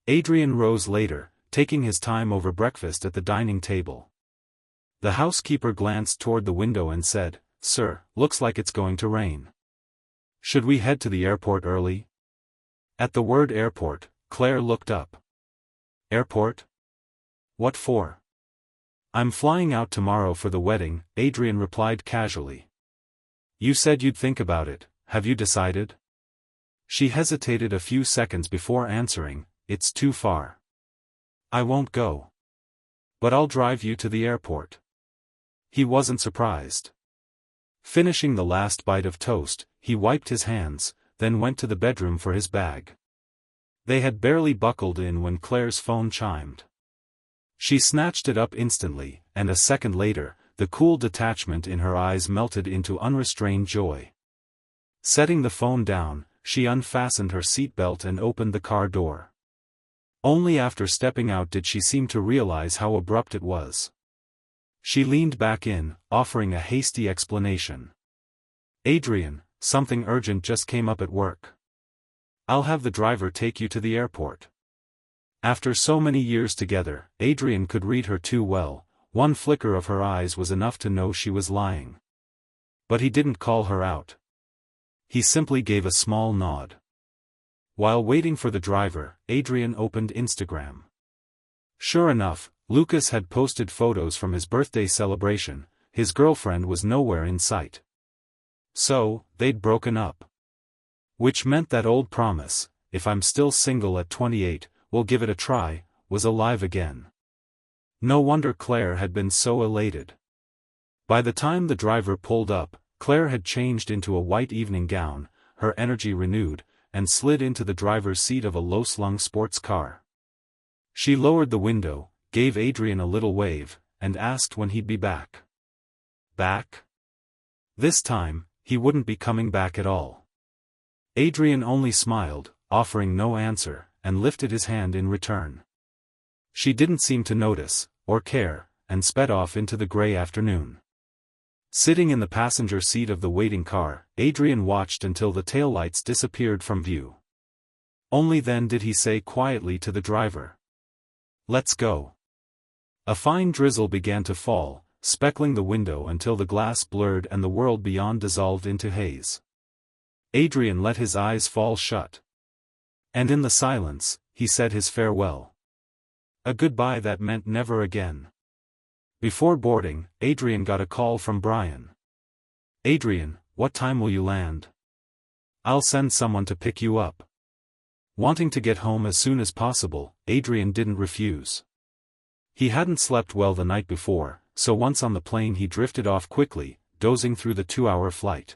Adrian rose later, taking his time over breakfast at the dining table. The housekeeper glanced toward the window and said, "Sir, looks like it's going to rain. Should we head to the airport early?" At the word airport, Claire looked up. Airport? What for? I'm flying out tomorrow for the wedding, Adrian replied casually. You said you'd think about it, have you decided? She hesitated a few seconds before answering, It's too far. I won't go. But I'll drive you to the airport. He wasn't surprised. Finishing the last bite of toast, he wiped his hands, then went to the bedroom for his bag. They had barely buckled in when Claire's phone chimed. She snatched it up instantly, and a second later, the cool detachment in her eyes melted into unrestrained joy. Setting the phone down, she unfastened her seatbelt and opened the car door. Only after stepping out did she seem to realize how abrupt it was. She leaned back in, offering a hasty explanation. "Adrian, something urgent just came up at work. I'll have the driver take you to the airport." After so many years together, Adrian could read her too well. One flicker of her eyes was enough to know she was lying. But he didn't call her out. He simply gave a small nod. While waiting for the driver, Adrian opened Instagram. Sure enough, Lucas had posted photos from his birthday celebration. His girlfriend was nowhere in sight. So, they'd broken up. Which meant that old promise, "If I'm still single at 28, we'll give it a try," was alive again. No wonder Claire had been so elated. By the time the driver pulled up, Claire had changed into a white evening gown, her energy renewed, and slid into the driver's seat of a low-slung sports car. She lowered the window, gave Adrian a little wave, and asked when he'd be back. Back? This time, he wouldn't be coming back at all. Adrian only smiled, offering no answer, and lifted his hand in return. She didn't seem to notice, or care, and sped off into the gray afternoon. Sitting in the passenger seat of the waiting car, Adrian watched until the taillights disappeared from view. Only then did he say quietly to the driver, "Let's go." A fine drizzle began to fall, speckling the window until the glass blurred and the world beyond dissolved into haze. Adrian let his eyes fall shut. And in the silence, he said his farewell. A goodbye that meant never again. Before boarding, Adrian got a call from Brian. "Adrian, what time will you land? I'll send someone to pick you up." Wanting to get home as soon as possible, Adrian didn't refuse. He hadn't slept well the night before, so once on the plane he drifted off quickly, dozing through the 2-hour flight.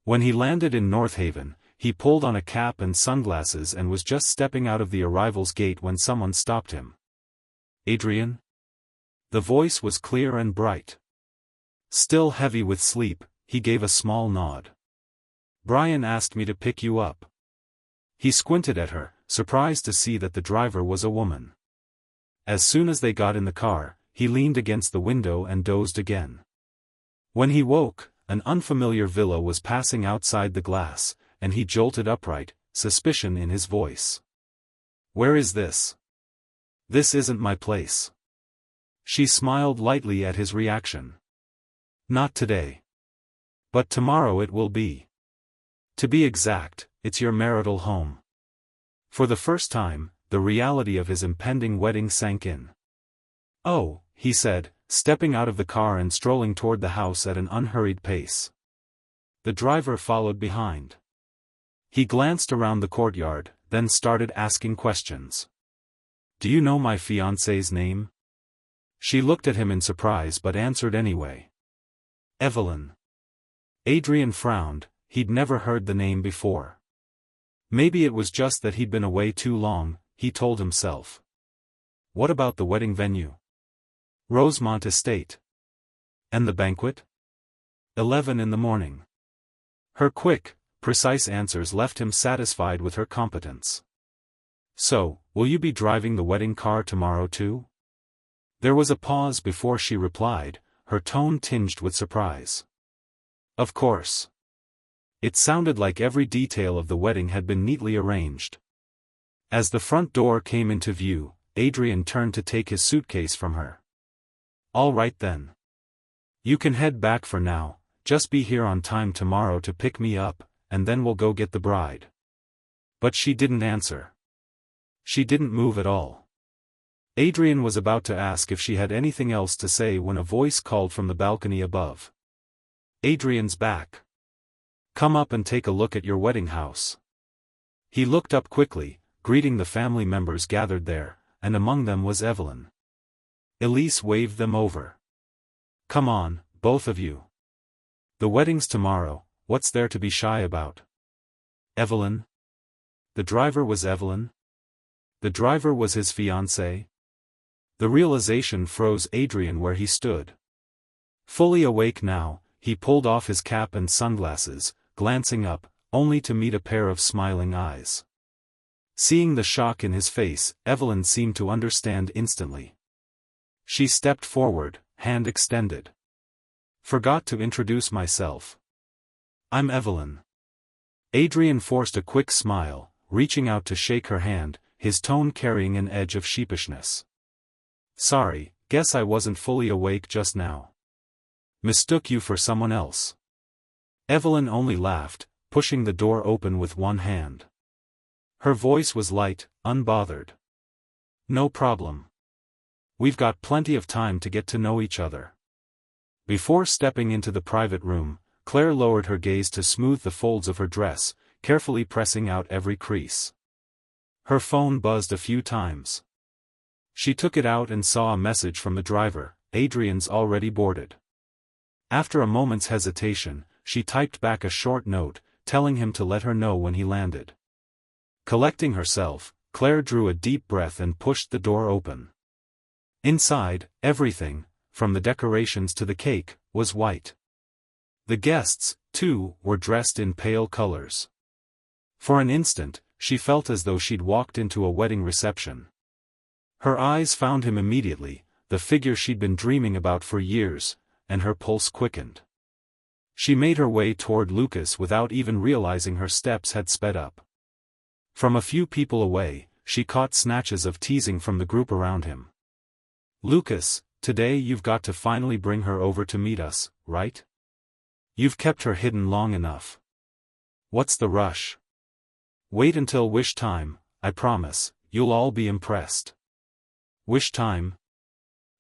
When he landed in North Haven, he pulled on a cap and sunglasses and was just stepping out of the arrivals gate when someone stopped him. "Adrian?" The voice was clear and bright. Still heavy with sleep, he gave a small nod. "Brian asked me to pick you up." He squinted at her, surprised to see that the driver was a woman. As soon as they got in the car, he leaned against the window and dozed again. When he woke, an unfamiliar villa was passing outside the glass, and he jolted upright, suspicion in his voice. "Where is this?" "This isn't my place." She smiled lightly at his reaction. "Not today. But tomorrow it will be. To be exact, it's your marital home." For the first time, the reality of his impending wedding sank in. "Oh," he said, stepping out of the car and strolling toward the house at an unhurried pace. The driver followed behind. He glanced around the courtyard, then started asking questions. "Do you know my fiancée's name?" She looked at him in surprise but answered anyway. "Evelyn." Adrian frowned, he'd never heard the name before. Maybe it was just that he'd been away too long, he told himself. "What about the wedding venue?" "Rosemont Estate." "And the banquet?" 11 in the morning. Her quick, precise answers left him satisfied with her competence. "So, will you be driving the wedding car tomorrow too?" There was a pause before she replied, her tone tinged with surprise. "Of course." It sounded like every detail of the wedding had been neatly arranged. As the front door came into view, Adrian turned to take his suitcase from her. "All right then. You can head back for now, just be here on time tomorrow to pick me up, and then we'll go get the bride." But she didn't answer. She didn't move at all. Adrian was about to ask if she had anything else to say when a voice called from the balcony above. "Adrian's back. Come up and take a look at your wedding house." He looked up quickly, greeting the family members gathered there, and among them was Evelyn. Elise waved them over. "Come on, both of you. The wedding's tomorrow, what's there to be shy about?" "Evelyn?" The driver was Evelyn? the driver was his fiancée? The realization froze Adrian where he stood. Fully awake now, he pulled off his cap and sunglasses, glancing up, only to meet a pair of smiling eyes. Seeing the shock in his face, Evelyn seemed to understand instantly. She stepped forward, hand extended. "Forgot to introduce myself. I'm Evelyn." Adrian forced a quick smile, reaching out to shake her hand, his tone carrying an edge of sheepishness. "Sorry, guess I wasn't fully awake just now. Mistook you for someone else." Evelyn only laughed, pushing the door open with one hand. Her voice was light, unbothered. "No problem. We've got plenty of time to get to know each other." Before stepping into the private room, Claire lowered her gaze to smooth the folds of her dress, carefully pressing out every crease. Her phone buzzed a few times. She took it out and saw a message from the driver: "Adrian's already boarded." After a moment's hesitation, she typed back a short note, telling him to let her know when he landed. Collecting herself, Claire drew a deep breath and pushed the door open. Inside, everything, from the decorations to the cake, was white. The guests, too, were dressed in pale colors. For an instant, she felt as though she'd walked into a wedding reception. Her eyes found him immediately, the figure she'd been dreaming about for years, and her pulse quickened. She made her way toward Lucas without even realizing her steps had sped up. From a few people away, she caught snatches of teasing from the group around him. "Lucas, today you've got to finally bring her over to meet us, right? You've kept her hidden long enough. What's the rush? Wait until wish time, I promise, you'll all be impressed." Wish time?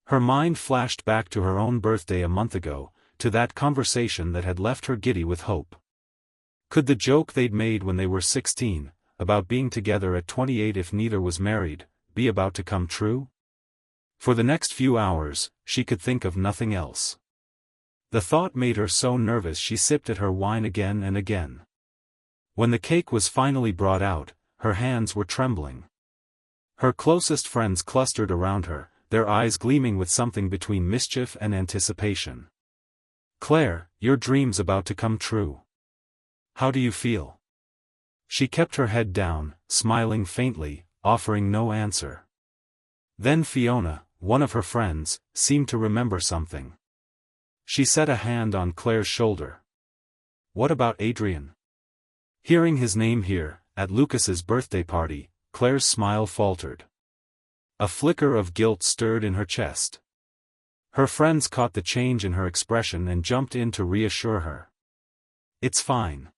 Her mind flashed back to her own birthday a month ago, to that conversation that had left her giddy with hope. Could the joke they'd made when they were 16, about being together at 28 if neither was married, be about to come true? For the next few hours, she could think of nothing else. The thought made her so nervous she sipped at her wine again and again. When the cake was finally brought out, her hands were trembling. Her closest friends clustered around her, their eyes gleaming with something between mischief and anticipation. "Claire, your dream's about to come true. How do you feel?" She kept her head down, smiling faintly, offering no answer. Then Fiona, one of her friends, seemed to remember something. She set a hand on Claire's shoulder. "What about Adrian?" Hearing his name here, at Lucas's birthday party, Claire's smile faltered. A flicker of guilt stirred in her chest. Her friends caught the change in her expression and jumped in to reassure her. "It's fine.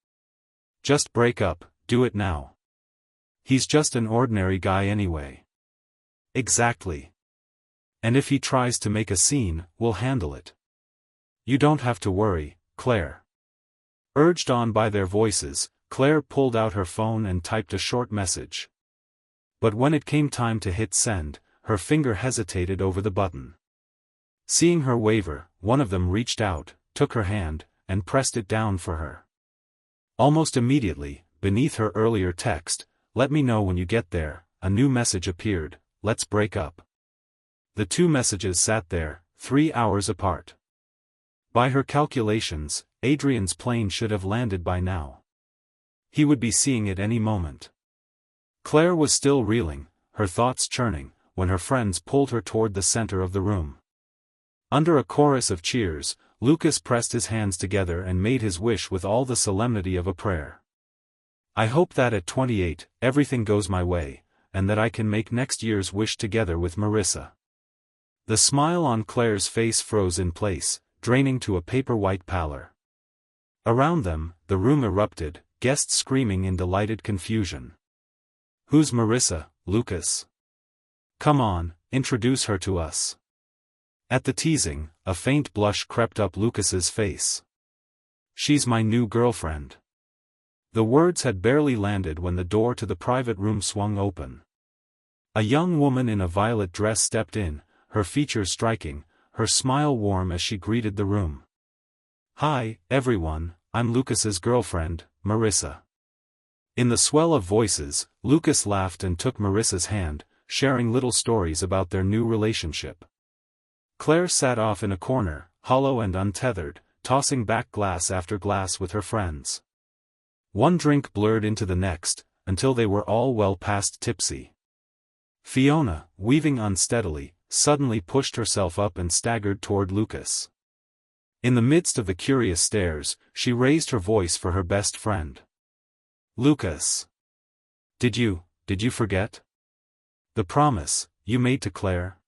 Just break up, do it now. He's just an ordinary guy anyway." "Exactly. And if he tries to make a scene, we'll handle it. You don't have to worry, Claire." Urged on by their voices, Claire pulled out her phone and typed a short message. But when it came time to hit send, her finger hesitated over the button. Seeing her waver, one of them reached out, took her hand, and pressed it down for her. Almost immediately, beneath her earlier text, "Let me know when you get there," a new message appeared: "Let's break up." The two messages sat there, 3 hours apart. By her calculations, Adrian's plane should have landed by now. He would be seeing it any moment. Claire was still reeling, her thoughts churning, when her friends pulled her toward the center of the room. Under a chorus of cheers, Lucas pressed his hands together and made his wish with all the solemnity of a prayer. "I hope that at 28, everything goes my way, and that I can make next year's wish together with Marissa." The smile on Claire's face froze in place, draining to a paper-white pallor. Around them, the room erupted, guests screaming in delighted confusion. "Who's Marissa, Lucas? Come on, introduce her to us." At the teasing, a faint blush crept up Lucas's face. "She's my new girlfriend." The words had barely landed when the door to the private room swung open. A young woman in a violet dress stepped in, her features striking, her smile warm as she greeted the room. "Hi, everyone, I'm Lucas's girlfriend, Marissa. In the swell of voices, Lucas laughed and took Marissa's hand, sharing little stories about their new relationship. Claire sat off in a corner, hollow and untethered, tossing back glass after glass with her friends. One drink blurred into the next, until they were all well past tipsy. Fiona, weaving unsteadily, suddenly pushed herself up and staggered toward Lucas. In the midst of the curious stares, she raised her voice for her best friend. "Lucas! Did you forget? The promise you made to Claire?"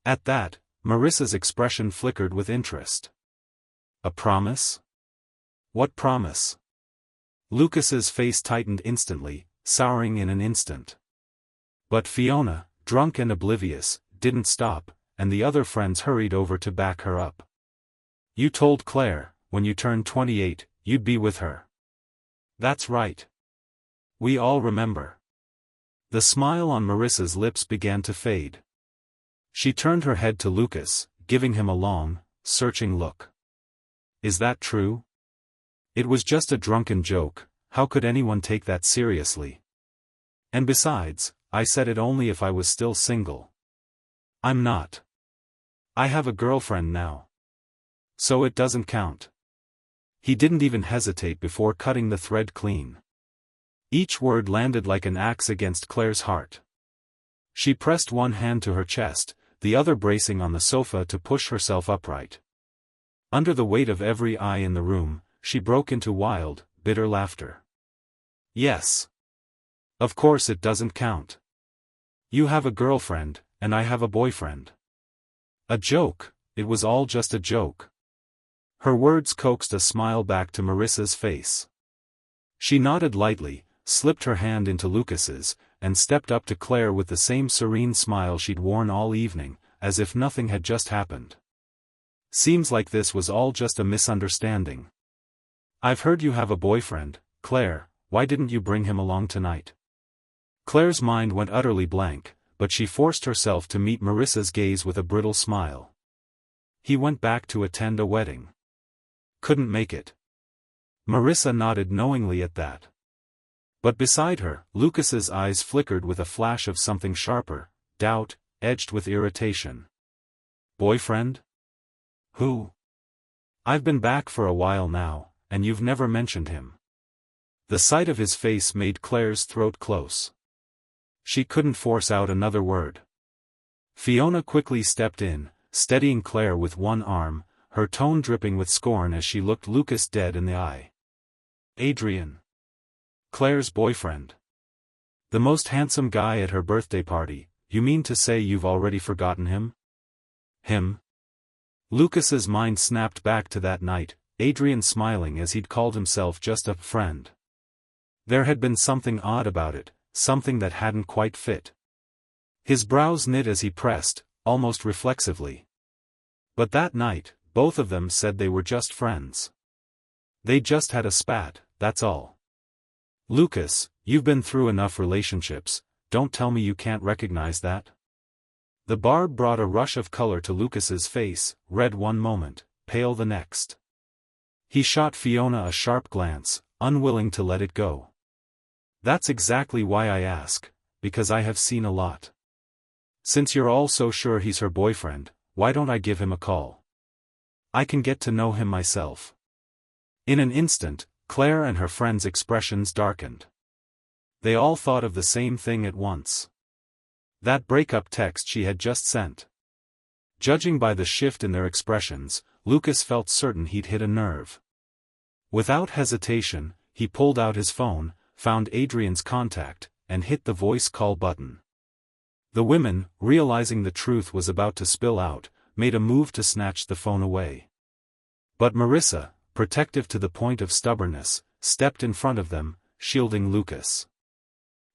At that, Marissa's expression flickered with interest. "A promise? What promise?" Lucas's face tightened instantly, souring in an instant. But Fiona, drunk and oblivious, didn't stop, and the other friends hurried over to back her up. "You told Claire, when you turned 28, you'd be with her." "That's right. We all remember." The smile on Marissa's lips began to fade. She turned her head to Lucas, giving him a long, searching look. "Is that true? It was just a drunken joke, how could anyone take that seriously? And besides, I said it only if I was still single. I'm not. I have a girlfriend now. So it doesn't count." He didn't even hesitate before cutting the thread clean. Each word landed like an axe against Claire's heart. She pressed one hand to her chest, the other bracing on the sofa to push herself upright. Under the weight of every eye in the room, she broke into wild, bitter laughter. "Yes. Of course it doesn't count. You have a girlfriend, and I have a boyfriend. A joke, it was all just a joke." Her words coaxed a smile back to Marissa's face. She nodded lightly, slipped her hand into Lucas's, and stepped up to Claire with the same serene smile she'd worn all evening, as if nothing had just happened. "Seems like this was all just a misunderstanding. I've heard you have a boyfriend, Claire, why didn't you bring him along tonight?" Claire's mind went utterly blank, but she forced herself to meet Marissa's gaze with a brittle smile. "He went back to attend a wedding. Couldn't make it." Marissa nodded knowingly at that. But beside her, Lucas's eyes flickered with a flash of something sharper, doubt, edged with irritation. "Boyfriend? Who? I've been back for a while now, and you've never mentioned him." The sight of his face made Claire's throat close. She couldn't force out another word. Fiona quickly stepped in, steadying Claire with one arm, her tone dripping with scorn as she looked Lucas dead in the eye. "Adrian. Claire's boyfriend. The most handsome guy at her birthday party, you mean to say you've already forgotten him?" "Him?" Lucas's mind snapped back to that night, Adrian smiling as he'd called himself just a friend. There had been something odd about it, something that hadn't quite fit. His brows knit as he pressed, almost reflexively. But that night, both of them said they were just friends. They just had a spat, that's all. "Lucas, you've been through enough relationships, don't tell me you can't recognize that?" The barb brought a rush of color to Lucas's face, red one moment, pale the next. He shot Fiona a sharp glance, unwilling to let it go. "That's exactly why I ask, because I have seen a lot. Since you're all so sure he's her boyfriend, why don't I give him a call? I can get to know him myself." In an instant, Claire and her friends' expressions darkened. They all thought of the same thing at once. That breakup text she had just sent. Judging by the shift in their expressions, Lucas felt certain he'd hit a nerve. Without hesitation, he pulled out his phone, found Adrian's contact, and hit the voice call button. The women, realizing the truth was about to spill out, made a move to snatch the phone away. But Marissa, protective to the point of stubbornness, stepped in front of them, shielding Lucas.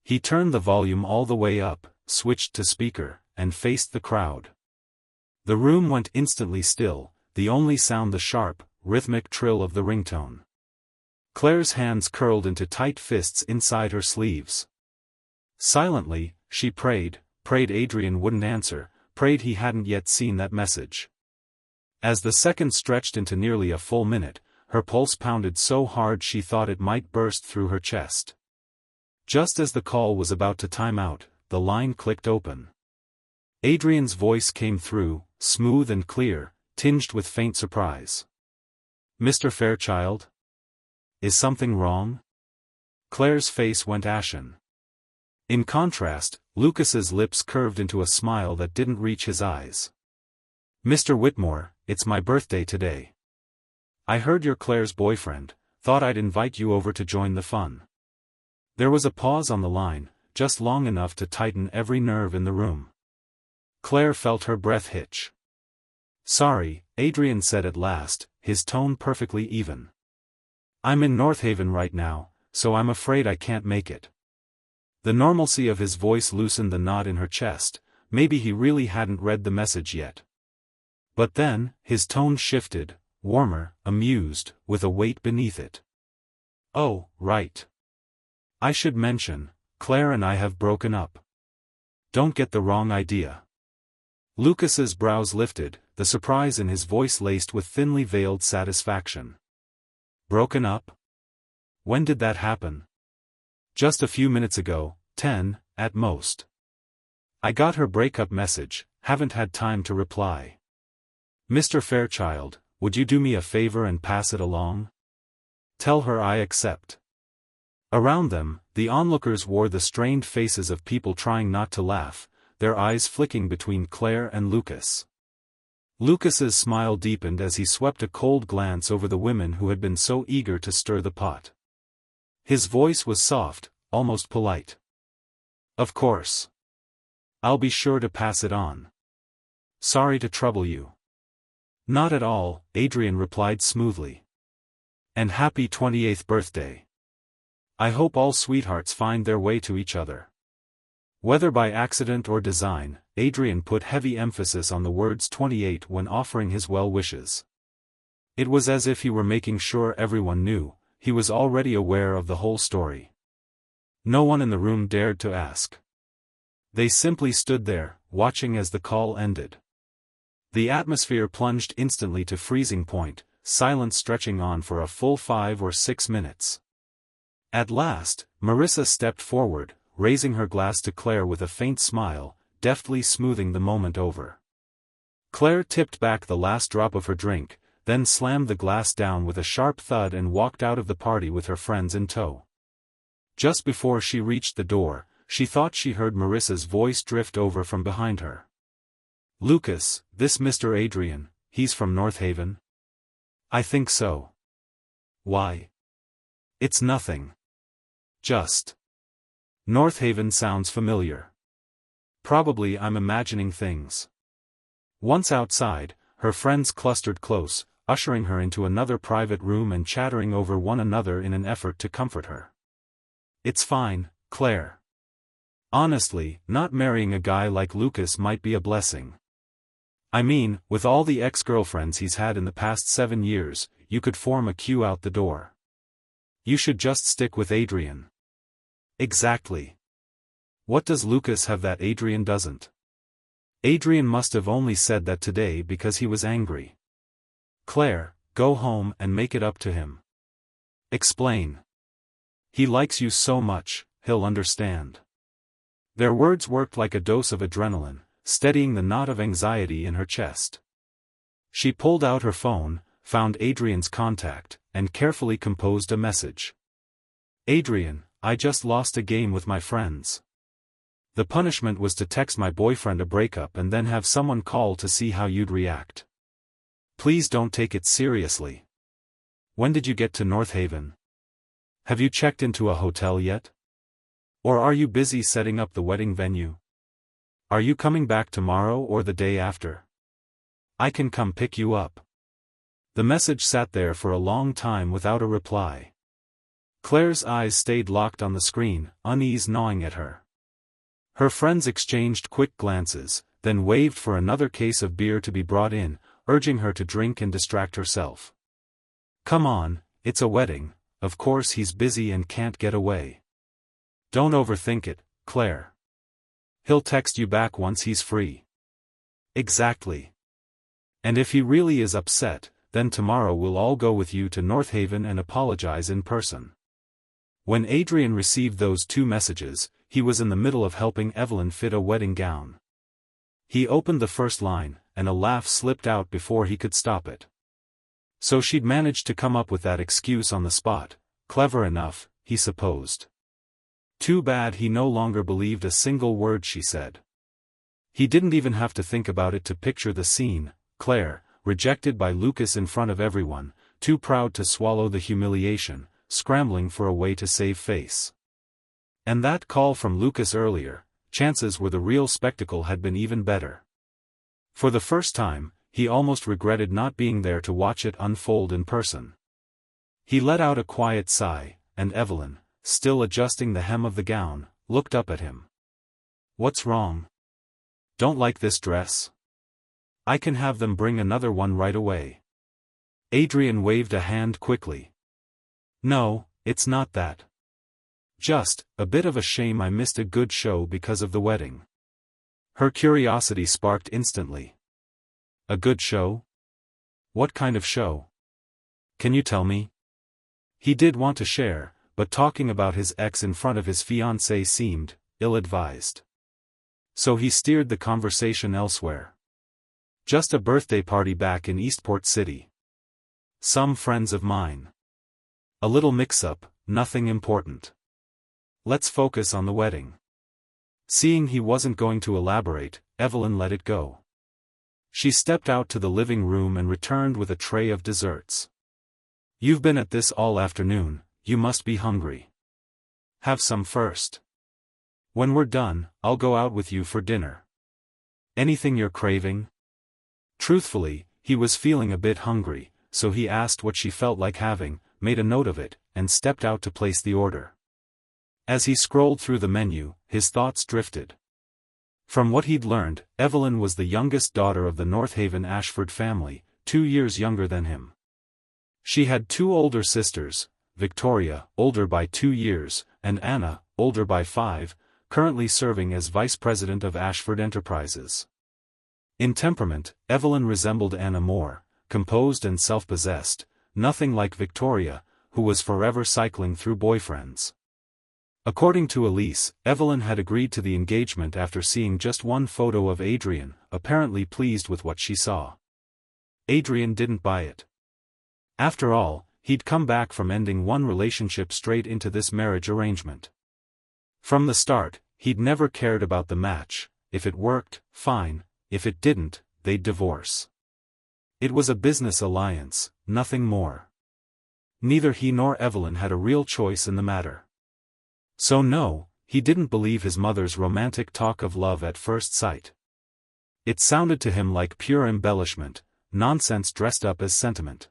He turned the volume all the way up, switched to speaker, and faced the crowd. The room went instantly still, the only sound the sharp, rhythmic trill of the ringtone. Claire's hands curled into tight fists inside her sleeves. Silently, she prayed Adrian wouldn't answer, prayed he hadn't yet seen that message. As the seconds stretched into nearly a full minute, her pulse pounded so hard she thought it might burst through her chest. Just as the call was about to time out, the line clicked open. Adrian's voice came through, smooth and clear, tinged with faint surprise. "Mr. Fairchild? Is something wrong?" Claire's face went ashen. In contrast, Lucas's lips curved into a smile that didn't reach his eyes. "Mr. Whitmore, it's my birthday today. I heard you're Claire's boyfriend, thought I'd invite you over to join the fun." There was a pause on the line, just long enough to tighten every nerve in the room. Claire felt her breath hitch. "Sorry," Adrian said at last, his tone perfectly even. "I'm in North Haven right now, so I'm afraid I can't make it." The normalcy of his voice loosened the knot in her chest. Maybe he really hadn't read the message yet. But then, his tone shifted, warmer, amused, with a weight beneath it. "Oh, right. I should mention, Claire and I have broken up. Don't get the wrong idea." Lucas's brows lifted, the surprise in his voice laced with thinly veiled satisfaction. "Broken up? When did that happen?" "Just a few minutes ago, 10, at most. I got her breakup message, haven't had time to reply." "Mr. Fairchild, would you do me a favor and pass it along? Tell her I accept." Around them, the onlookers wore the strained faces of people trying not to laugh, their eyes flicking between Claire and Lucas. Lucas's smile deepened as he swept a cold glance over the women who had been so eager to stir the pot. His voice was soft, almost polite. "Of course. I'll be sure to pass it on. Sorry to trouble you." "Not at all," Adrian replied smoothly. "And happy 28th birthday. I hope all sweethearts find their way to each other." Whether by accident or design, Adrian put heavy emphasis on the words 28 when offering his well wishes. It was as if he were making sure everyone knew, he was already aware of the whole story. No one in the room dared to ask. They simply stood there, watching as the call ended. The atmosphere plunged instantly to freezing point, silence stretching on for a full 5 or 6 minutes. At last, Marissa stepped forward, raising her glass to Claire with a faint smile, deftly smoothing the moment over. Claire tipped back the last drop of her drink, then slammed the glass down with a sharp thud and walked out of the party with her friends in tow. Just before she reached the door, she thought she heard Marissa's voice drift over from behind her. "Lucas, this Mr. Adrian, he's from North Haven?" "I think so." "Why?" "It's nothing. Just. North Haven sounds familiar. Probably I'm imagining things." Once outside, her friends clustered close, ushering her into another private room and chattering over one another in an effort to comfort her. "It's fine, Claire. Honestly, not marrying a guy like Lucas might be a blessing. I mean, with all the ex-girlfriends he's had in the past 7 years, you could form a queue out the door. You should just stick with Adrian." "Exactly. What does Lucas have that Adrian doesn't?" "Adrian must have only said that today because he was angry." "Claire, go home and make it up to him. Explain. He likes you so much, he'll understand." Their words worked like a dose of adrenaline, steadying the knot of anxiety in her chest. She pulled out her phone, found Adrian's contact, and carefully composed a message. "Adrian, I just lost a game with my friends. The punishment was to text my boyfriend a breakup and then have someone call to see how you'd react. Please don't take it seriously. When did you get to North Haven? Have you checked into a hotel yet? Or are you busy setting up the wedding venue? Are you coming back tomorrow or the day after? I can come pick you up." The message sat there for a long time without a reply. Claire's eyes stayed locked on the screen, unease gnawing at her. Her friends exchanged quick glances, then waved for another case of beer to be brought in, urging her to drink and distract herself. "Come on, it's a wedding, of course he's busy and can't get away. Don't overthink it, Claire. He'll text you back once he's free." "Exactly. And if he really is upset, then tomorrow we'll all go with you to North Haven and apologize in person." When Adrian received those 2 messages, he was in the middle of helping Evelyn fit a wedding gown. He opened the first line, and a laugh slipped out before he could stop it. So she'd managed to come up with that excuse on the spot. Clever enough, he supposed. Too bad he no longer believed a single word she said. He didn't even have to think about it to picture the scene: Claire, rejected by Lucas in front of everyone, too proud to swallow the humiliation, scrambling for a way to save face. And that call from Lucas earlier, chances were the real spectacle had been even better. For the first time, he almost regretted not being there to watch it unfold in person. He let out a quiet sigh, and Evelyn, still adjusting the hem of the gown, looked up at him. "What's wrong? Don't like this dress? I can have them bring another one right away." Adrian waved a hand quickly. "No, it's not that. Just a bit of a shame I missed a good show because of the wedding." Her curiosity sparked instantly. "A good show? What kind of show? Can you tell me?" He did want to share, but talking about his ex in front of his fiancée seemed ill-advised. So he steered the conversation elsewhere. "Just a birthday party back in Eastport City. Some friends of mine. A little mix-up, nothing important. Let's focus on the wedding." Seeing he wasn't going to elaborate, Evelyn let it go. She stepped out to the living room and returned with a tray of desserts. "You've been at this all afternoon, you must be hungry. Have some first. When we're done, I'll go out with you for dinner. Anything you're craving?" Truthfully, he was feeling a bit hungry, so he asked what she felt like having, made a note of it, and stepped out to place the order. As he scrolled through the menu, his thoughts drifted. From what he'd learned, Evelyn was the youngest daughter of the North Haven Ashford family, 2 years younger than him. She had 2 older sisters, Victoria, older by 2 years, and Anna, older by 5, currently serving as vice president of Ashford Enterprises. In temperament, Evelyn resembled Anna more, composed and self-possessed, nothing like Victoria, who was forever cycling through boyfriends. According to Elise, Evelyn had agreed to the engagement after seeing just one photo of Adrian, apparently pleased with what she saw. Adrian didn't buy it. After all, he'd come back from ending one relationship straight into this marriage arrangement. From the start, he'd never cared about the match. If it worked, fine; if it didn't, they'd divorce. It was a business alliance, nothing more. Neither he nor Evelyn had a real choice in the matter. So no, he didn't believe his mother's romantic talk of love at first sight. It sounded to him like pure embellishment, nonsense dressed up as sentiment.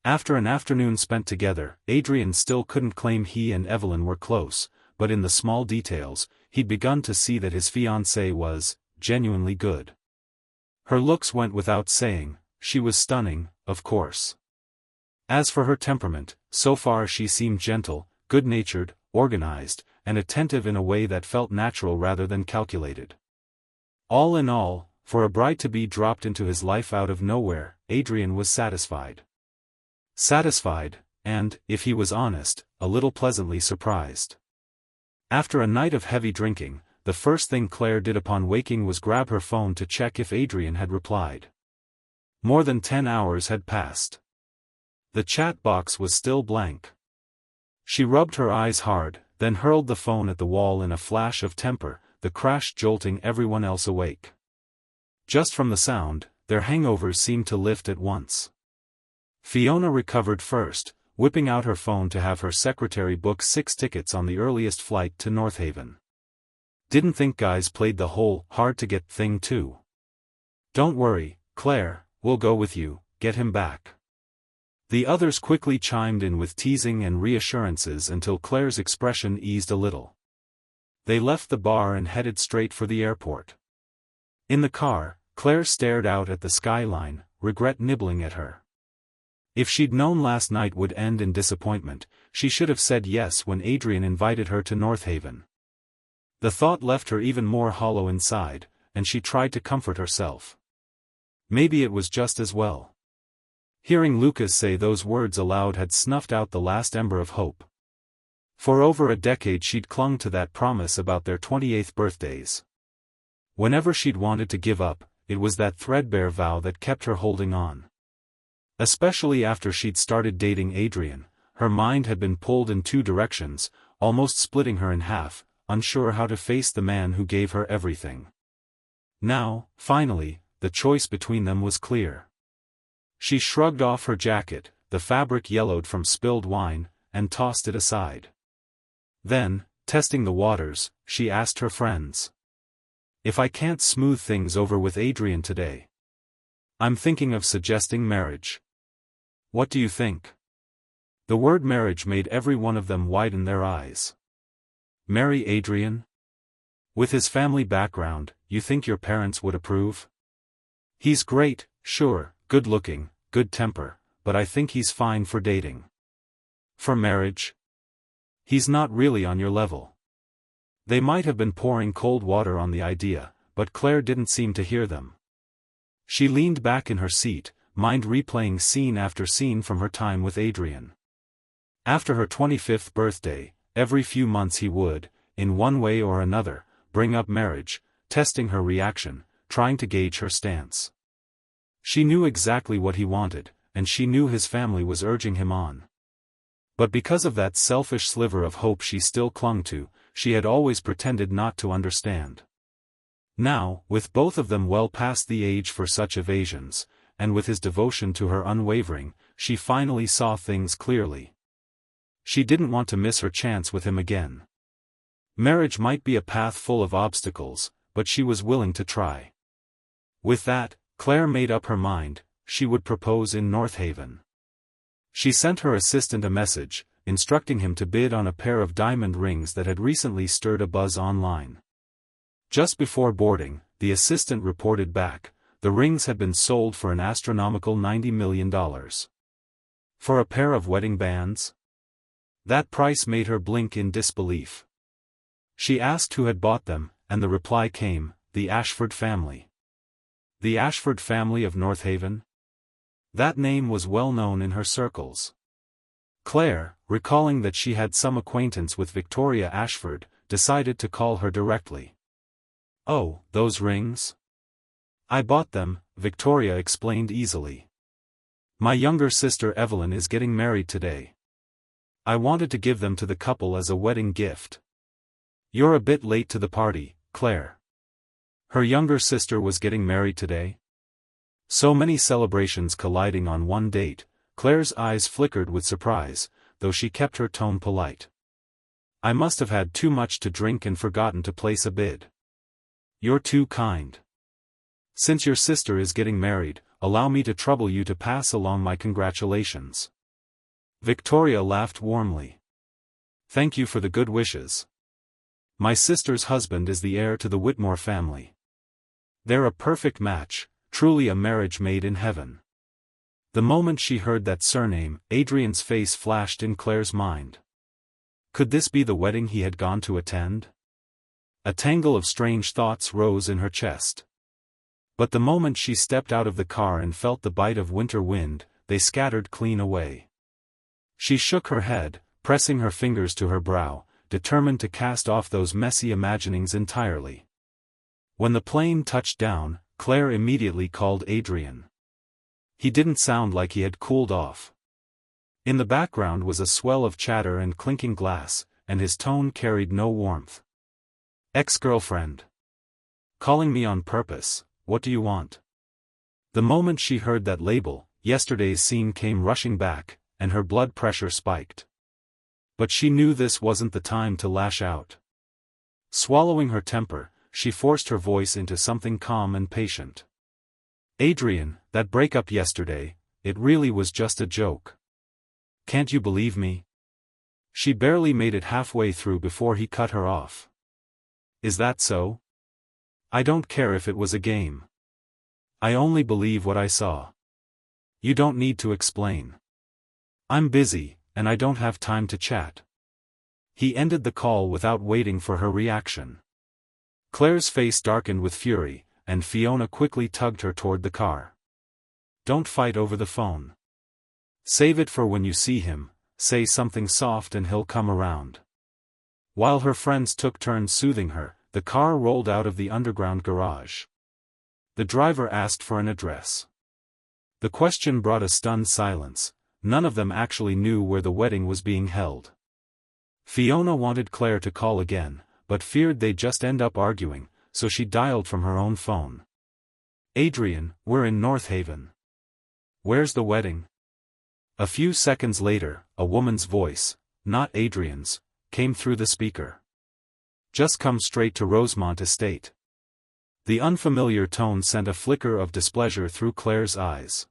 After an afternoon spent together, Adrian still couldn't claim he and Evelyn were close, but in the small details, he'd begun to see that his fiancée was genuinely good. Her looks went without saying, she was stunning, of course. As for her temperament, so far she seemed gentle, good-natured, organized, and attentive in a way that felt natural rather than calculated. All in all, for a bride-to-be dropped into his life out of nowhere, Adrian was satisfied. Satisfied, and, if he was honest, a little pleasantly surprised. After a night of heavy drinking, the first thing Claire did upon waking was grab her phone to check if Adrian had replied. More than 10 hours had passed. The chat box was still blank. She rubbed her eyes hard, then hurled the phone at the wall in a flash of temper, the crash jolting everyone else awake. Just from the sound, their hangovers seemed to lift at once. Fiona recovered first, whipping out her phone to have her secretary book 6 tickets on the earliest flight to North Haven. "Didn't think guys played the whole hard-to-get thing too." "Don't worry, Claire, we'll go with you, get him back." The others quickly chimed in with teasing and reassurances until Claire's expression eased a little. They left the bar and headed straight for the airport. In the car, Claire stared out at the skyline, regret nibbling at her. If she'd known last night would end in disappointment, she should have said yes when Adrian invited her to North Haven. The thought left her even more hollow inside, and she tried to comfort herself. Maybe it was just as well. Hearing Lucas say those words aloud had snuffed out the last ember of hope. For over a decade she'd clung to that promise about their 28th birthdays. Whenever she'd wanted to give up, it was that threadbare vow that kept her holding on. Especially after she'd started dating Adrian, her mind had been pulled in two directions, almost splitting her in half, unsure how to face the man who gave her everything. Now, finally, the choice between them was clear. She shrugged off her jacket, the fabric yellowed from spilled wine, and tossed it aside. Then, testing the waters, she asked her friends. "If I can't smooth things over with Adrian today, I'm thinking of suggesting marriage. What do you think?" The word marriage made every one of them widen their eyes. Marry Adrian? With his family background, you think your parents would approve? He's great, sure, good-looking, good temper, but I think he's fine for dating. For marriage? He's not really on your level. They might have been pouring cold water on the idea, but Claire didn't seem to hear them. She leaned back in her seat, mind replaying scene after scene from her time with Adrian. After her 25th birthday, every few months he would, in one way or another, bring up marriage, testing her reaction, trying to gauge her stance. She knew exactly what he wanted, and she knew his family was urging him on. But because of that selfish sliver of hope she still clung to, she had always pretended not to understand. Now, with both of them well past the age for such evasions, and with his devotion to her unwavering, she finally saw things clearly. She didn't want to miss her chance with him again. Marriage might be a path full of obstacles, but she was willing to try. With that, Claire made up her mind, she would propose in North Haven. She sent her assistant a message, instructing him to bid on a pair of diamond rings that had recently stirred a buzz online. Just before boarding, the assistant reported back, the rings had been sold for an astronomical $90 million. For a pair of wedding bands? That price made her blink in disbelief. She asked who had bought them, and the reply came, the Ashford family. The Ashford family of North Haven? That name was well known in her circles. Claire, recalling that she had some acquaintance with Victoria Ashford, decided to call her directly. "Oh, those rings? I bought them," Victoria explained easily. "My younger sister Evelyn is getting married today. I wanted to give them to the couple as a wedding gift." "You're a bit late to the party, Claire." Her younger sister was getting married today? So many celebrations colliding on one date, Claire's eyes flickered with surprise, though she kept her tone polite. "I must have had too much to drink and forgotten to place a bid." "You're too kind. Since your sister is getting married, allow me to trouble you to pass along my congratulations." Victoria laughed warmly. "Thank you for the good wishes. My sister's husband is the heir to the Whitmore family. They're a perfect match, truly a marriage made in heaven." The moment she heard that surname, Adrian's face flashed in Claire's mind. Could this be the wedding he had gone to attend? A tangle of strange thoughts rose in her chest. But the moment she stepped out of the car and felt the bite of winter wind, they scattered clean away. She shook her head, pressing her fingers to her brow, determined to cast off those messy imaginings entirely. When the plane touched down, Claire immediately called Adrian. He didn't sound like he had cooled off. In the background was a swell of chatter and clinking glass, and his tone carried no warmth. "Ex-girlfriend. Calling me on purpose, what do you want?" The moment she heard that label, yesterday's scene came rushing back, and her blood pressure spiked. But she knew this wasn't the time to lash out. Swallowing her temper, she forced her voice into something calm and patient. "Adrian, that breakup yesterday, it really was just a joke. Can't you believe me?" She barely made it halfway through before he cut her off. "Is that so? I don't care if it was a game. I only believe what I saw. You don't need to explain. I'm busy, and I don't have time to chat." He ended the call without waiting for her reaction. Claire's face darkened with fury, and Fiona quickly tugged her toward the car. "Don't fight over the phone. Save it for when you see him, say something soft and he'll come around." While her friends took turns soothing her, the car rolled out of the underground garage. The driver asked for an address. The question brought a stunned silence. None of them actually knew where the wedding was being held. Fiona wanted Claire to call again, but feared they'd just end up arguing, so she dialed from her own phone. "Adrian, we're in North Haven. Where's the wedding?" A few seconds later, a woman's voice, not Adrian's, came through the speaker. "Just come straight to Rosemont Estate." The unfamiliar tone sent a flicker of displeasure through Claire's eyes.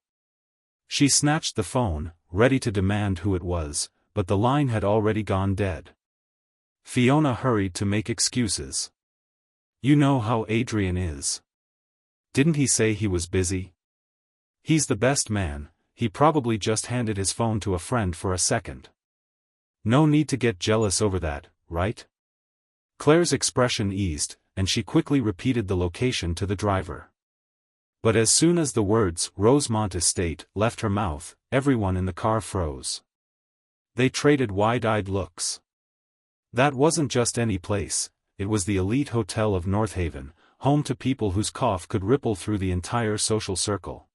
She snatched the phone, ready to demand who it was, but the line had already gone dead. Fiona hurried to make excuses. "You know how Adrian is. Didn't he say he was busy? He's the best man, he probably just handed his phone to a friend for a second. No need to get jealous over that, right?" Claire's expression eased, and she quickly repeated the location to the driver. But as soon as the words "Rosemont Estate" left her mouth, everyone in the car froze. They traded wide-eyed looks. That wasn't just any place, it was the elite hotel of North Haven, home to people whose cough could ripple through the entire social circle.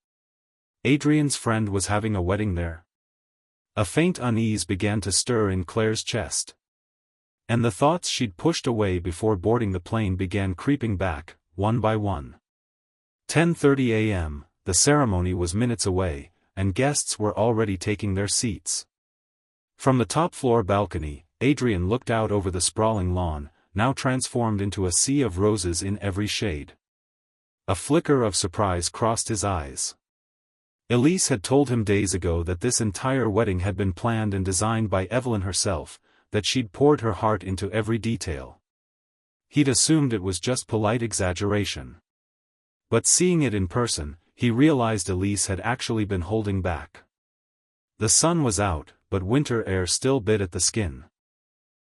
Adrian's friend was having a wedding there. A faint unease began to stir in Claire's chest. And the thoughts she'd pushed away before boarding the plane began creeping back, one by one. 10:30 a.m., the ceremony was minutes away, and guests were already taking their seats. From the top-floor balcony, Adrian looked out over the sprawling lawn, now transformed into a sea of roses in every shade. A flicker of surprise crossed his eyes. Elise had told him days ago that this entire wedding had been planned and designed by Evelyn herself, that she'd poured her heart into every detail. He'd assumed it was just polite exaggeration. But seeing it in person, he realized Elise had actually been holding back. The sun was out, but winter air still bit at the skin.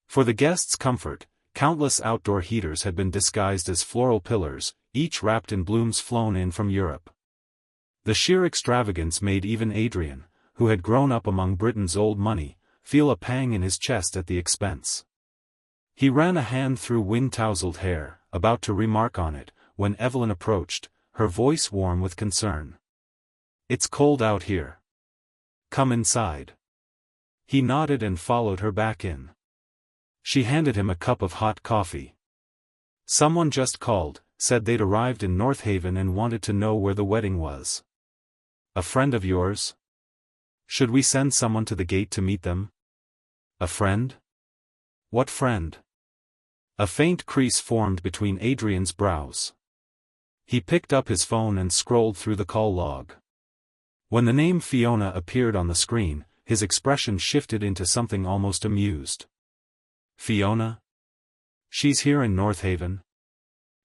For the guests' comfort, countless outdoor heaters had been disguised as floral pillars, each wrapped in blooms flown in from Europe. The sheer extravagance made even Adrian, who had grown up among Britain's old money, feel a pang in his chest at the expense. He ran a hand through wind-tousled hair, about to remark on it, when Evelyn approached, her voice warm with concern. "It's cold out here. Come inside." He nodded and followed her back in. She handed him a cup of hot coffee. "Someone just called, said they'd arrived in North Haven and wanted to know where the wedding was." "A friend of yours? Should we send someone to the gate to meet them?" "A friend? What friend?" A faint crease formed between Adrian's brows. He picked up his phone and scrolled through the call log. When the name Fiona appeared on the screen, his expression shifted into something almost amused. "Fiona? She's here in North Haven?"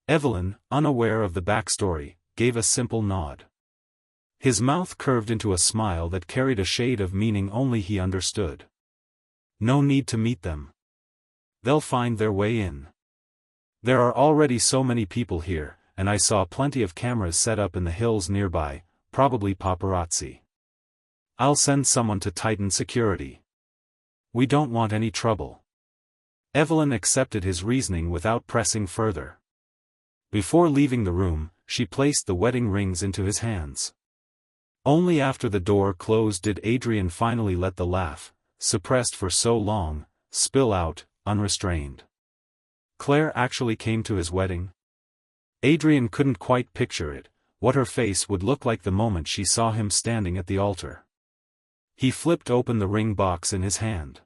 Evelyn, unaware of the backstory, gave a simple nod. His mouth curved into a smile that carried a shade of meaning only he understood. "No need to meet them. They'll find their way in. There are already so many people here, and I saw plenty of cameras set up in the hills nearby, probably paparazzi. I'll send someone to tighten security. We don't want any trouble." Evelyn accepted his reasoning without pressing further. Before leaving the room, she placed the wedding rings into his hands. Only after the door closed did Adrian finally let the laugh, suppressed for so long, spill out, unrestrained. Claire actually came to his wedding? Adrian couldn't quite picture it, what her face would look like the moment she saw him standing at the altar. He flipped open the ring box in his hand.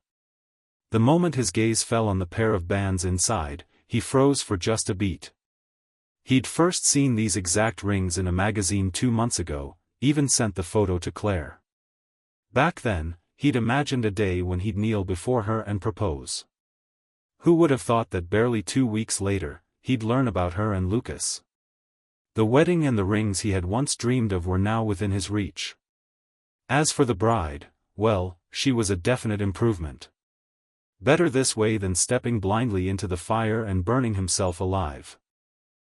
The moment his gaze fell on the pair of bands inside, he froze for just a beat. He'd first seen these exact rings in a magazine 2 months ago, even sent the photo to Claire. Back then, he'd imagined a day when he'd kneel before her and propose. Who would have thought that barely 2 weeks later, he'd learn about her and Lucas? The wedding and the rings he had once dreamed of were now within his reach. As for the bride, well, she was a definite improvement. Better this way than stepping blindly into the fire and burning himself alive.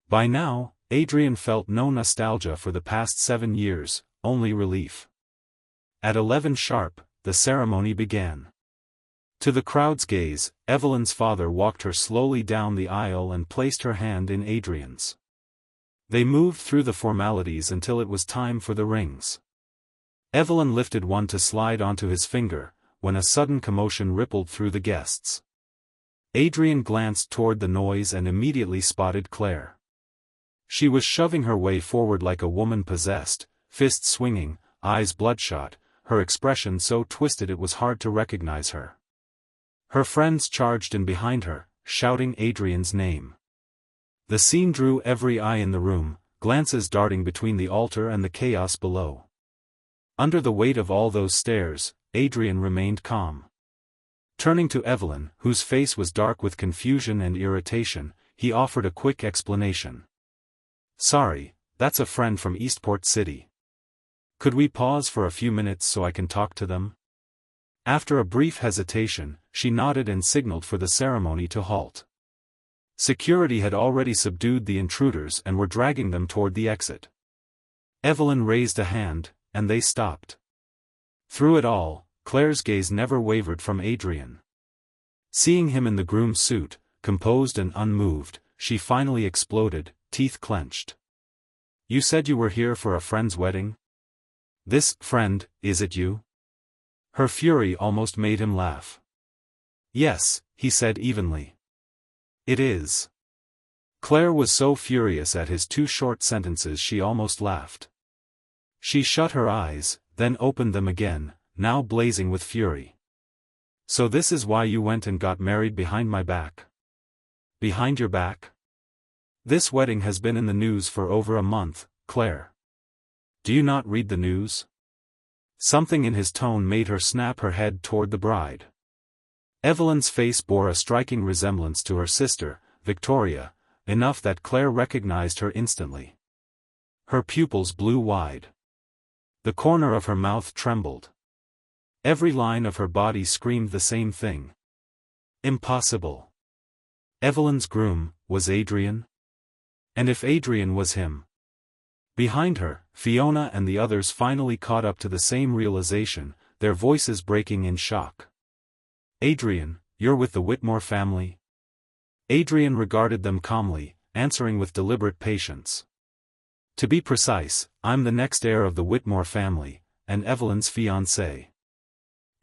By now, Adrian felt no nostalgia for the past 7 years, only relief. At 11 sharp, the ceremony began. To the crowd's gaze, Evelyn's father walked her slowly down the aisle and placed her hand in Adrian's. They moved through the formalities until it was time for the rings. Evelyn lifted one to slide onto his finger, when a sudden commotion rippled through the guests. Adrian glanced toward the noise and immediately spotted Claire. She was shoving her way forward like a woman possessed, fists swinging, eyes bloodshot, her expression so twisted it was hard to recognize her. Her friends charged in behind her, shouting Adrian's name. The scene drew every eye in the room, glances darting between the altar and the chaos below. Under the weight of all those stares, Adrian remained calm. Turning to Evelyn, whose face was dark with confusion and irritation, he offered a quick explanation. "Sorry, that's a friend from Eastport City. Could we pause for a few minutes so I can talk to them?" After a brief hesitation, she nodded and signaled for the ceremony to halt. Security had already subdued the intruders and were dragging them toward the exit. Evelyn raised a hand, and they stopped. Through it all, Claire's gaze never wavered from Adrian. Seeing him in the groom's suit, composed and unmoved, she finally exploded, teeth clenched. "You said you were here for a friend's wedding? This friend, is it you?" Her fury almost made him laugh. "Yes," he said evenly. "It is." Claire was so furious at his two short sentences she almost laughed. She shut her eyes, then opened them again, now blazing with fury. "So this is why you went and got married behind my back?" "Behind your back? This wedding has been in the news for over a month, Claire. Do you not read the news?" Something in his tone made her snap her head toward the bride. Evelyn's face bore a striking resemblance to her sister, Victoria, enough that Claire recognized her instantly. Her pupils blew wide. The corner of her mouth trembled. Every line of her body screamed the same thing. Impossible. Evelyn's groom, was Adrian? And if Adrian was him? Behind her, Fiona and the others finally caught up to the same realization, their voices breaking in shock. "Adrian, you're with the Whitmore family?" Adrian regarded them calmly, answering with deliberate patience. "To be precise, I'm the next heir of the Whitmore family, and Evelyn's fiancé.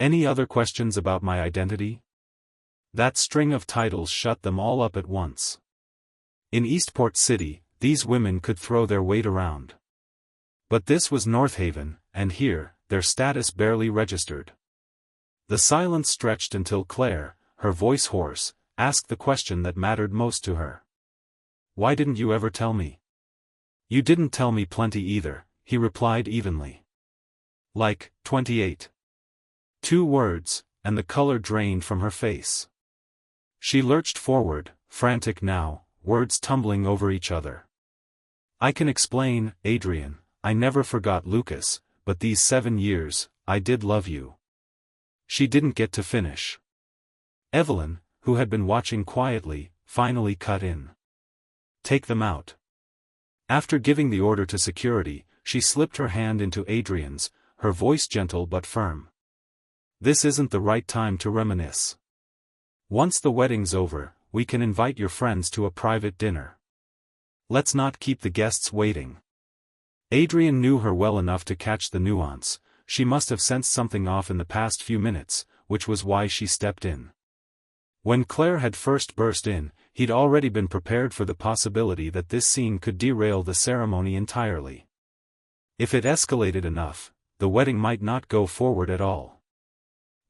Any other questions about my identity?" That string of titles shut them all up at once. In Eastport City, these women could throw their weight around. But this was North Haven, and here, their status barely registered. The silence stretched until Claire, her voice hoarse, asked the question that mattered most to her. "Why didn't you ever tell me?" "You didn't tell me plenty either," he replied evenly. "Like, 28. 2 words, and the color drained from her face. She lurched forward, frantic now, words tumbling over each other. "I can explain, Adrian, I never forgot Lucas, but these 7 years, I did love you." She didn't get to finish. Evelyn, who had been watching quietly, finally cut in. "Take them out." After giving the order to security, she slipped her hand into Adrian's, her voice gentle but firm. "This isn't the right time to reminisce. Once the wedding's over, we can invite your friends to a private dinner. Let's not keep the guests waiting." Adrian knew her well enough to catch the nuance. She must have sensed something off in the past few minutes, which was why she stepped in. When Claire had first burst in, he'd already been prepared for the possibility that this scene could derail the ceremony entirely. If it escalated enough, the wedding might not go forward at all.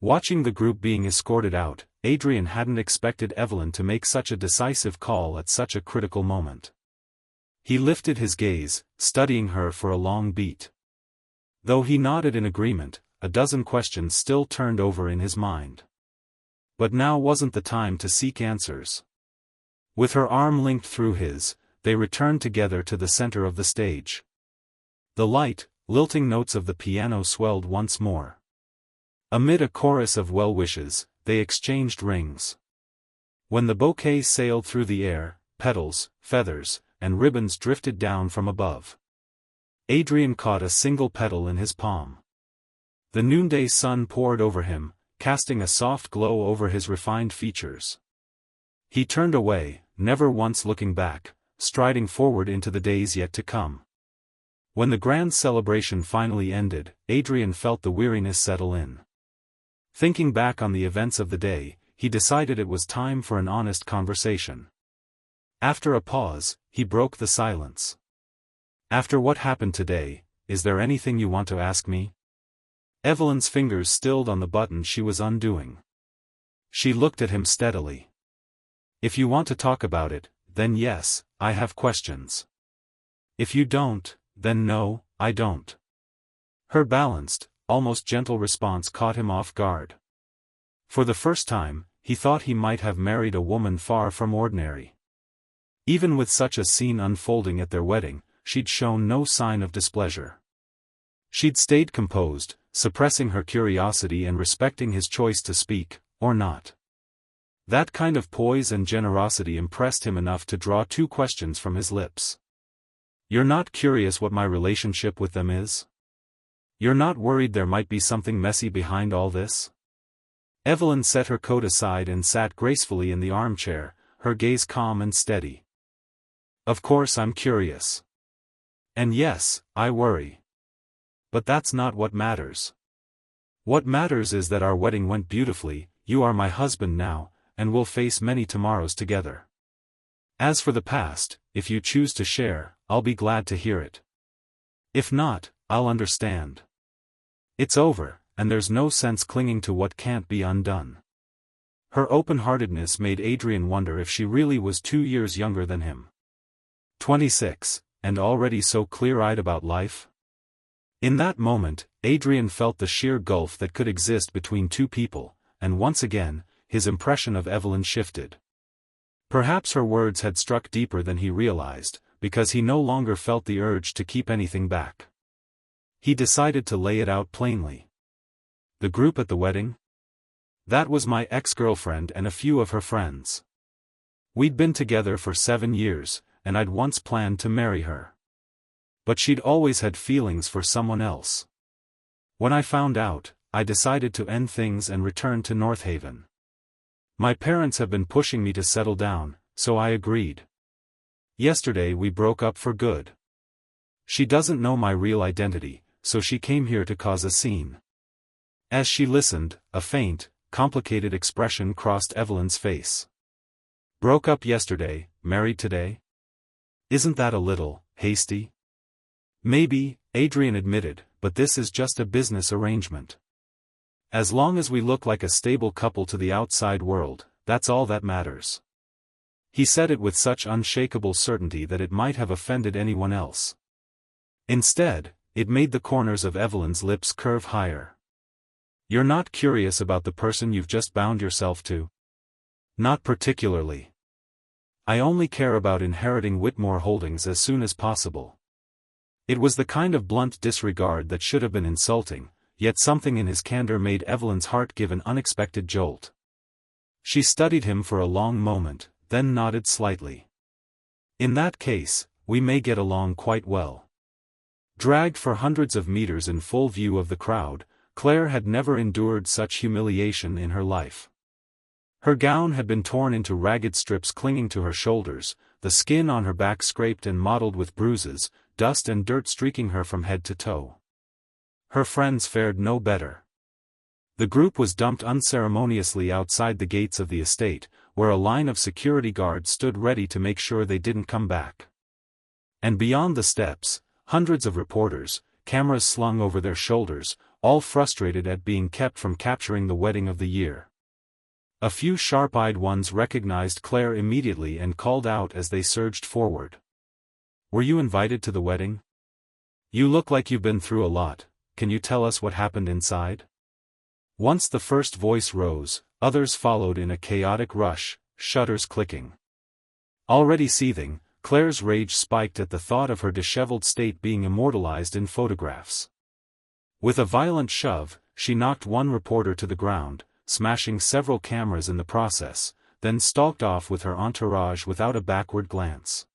Watching the group being escorted out, Adrian hadn't expected Evelyn to make such a decisive call at such a critical moment. He lifted his gaze, studying her for a long beat. Though he nodded in agreement, a dozen questions still turned over in his mind. But now wasn't the time to seek answers. With her arm linked through his, they returned together to the center of the stage. The light, lilting notes of the piano swelled once more. Amid a chorus of well wishes, they exchanged rings. When the bouquet sailed through the air, petals, feathers, and ribbons drifted down from above. Adrian caught a single petal in his palm. The noonday sun poured over him, casting a soft glow over his refined features. He turned away, never once looking back, striding forward into the days yet to come. When the grand celebration finally ended, Adrian felt the weariness settle in. Thinking back on the events of the day, he decided it was time for an honest conversation. After a pause, he broke the silence. "After what happened today, is there anything you want to ask me?" Evelyn's fingers stilled on the button she was undoing. She looked at him steadily. "If you want to talk about it, then yes, I have questions. If you don't, then no, I don't." Her balanced, almost gentle response caught him off guard. For the first time, he thought he might have married a woman far from ordinary. Even with such a scene unfolding at their wedding, she'd shown no sign of displeasure. She'd stayed composed, suppressing her curiosity and respecting his choice to speak, or not. That kind of poise and generosity impressed him enough to draw two questions from his lips. "You're not curious what my relationship with them is? You're not worried there might be something messy behind all this?" Evelyn set her coat aside and sat gracefully in the armchair, her gaze calm and steady. "Of course I'm curious. And yes, I worry. But that's not what matters. What matters is that our wedding went beautifully, you are my husband now, and we'll face many tomorrows together. As for the past, if you choose to share, I'll be glad to hear it. If not, I'll understand. It's over, and there's no sense clinging to what can't be undone." Her open-heartedness made Adrian wonder if she really was 2 years younger than him. 26, and already so clear-eyed about life? In that moment, Adrian felt the sheer gulf that could exist between two people, and once again, his impression of Evelyn shifted. Perhaps her words had struck deeper than he realized, because he no longer felt the urge to keep anything back. He decided to lay it out plainly. "The group at the wedding? That was my ex-girlfriend and a few of her friends. We'd been together for 7 years, and I'd once planned to marry her. But she'd always had feelings for someone else. When I found out, I decided to end things and return to North Haven. My parents have been pushing me to settle down, so I agreed. Yesterday we broke up for good. She doesn't know my real identity, so she came here to cause a scene." As she listened, a faint, complicated expression crossed Evelyn's face. "Broke up yesterday, married today? Isn't that a little hasty?" "Maybe," Adrian admitted, "but this is just a business arrangement. As long as we look like a stable couple to the outside world, that's all that matters." He said it with such unshakable certainty that it might have offended anyone else. Instead, it made the corners of Evelyn's lips curve higher. "You're not curious about the person you've just bound yourself to?" "Not particularly. I only care about inheriting Whitmore Holdings as soon as possible." It was the kind of blunt disregard that should have been insulting, yet something in his candor made Evelyn's heart give an unexpected jolt. She studied him for a long moment, then nodded slightly. "In that case, we may get along quite well." Dragged for hundreds of meters in full view of the crowd, Claire had never endured such humiliation in her life. Her gown had been torn into ragged strips clinging to her shoulders, the skin on her back scraped and mottled with bruises, dust and dirt streaking her from head to toe. Her friends fared no better. The group was dumped unceremoniously outside the gates of the estate, where a line of security guards stood ready to make sure they didn't come back. And beyond the steps, hundreds of reporters, cameras slung over their shoulders, all frustrated at being kept from capturing the wedding of the year. A few sharp-eyed ones recognized Claire immediately and called out as they surged forward. "Were you invited to the wedding? You look like you've been through a lot, can you tell us what happened inside?" Once the first voice rose, others followed in a chaotic rush, shutters clicking. Already seething, Claire's rage spiked at the thought of her disheveled state being immortalized in photographs. With a violent shove, she knocked one reporter to the ground, smashing several cameras in the process, then stalked off with her entourage without a backward glance.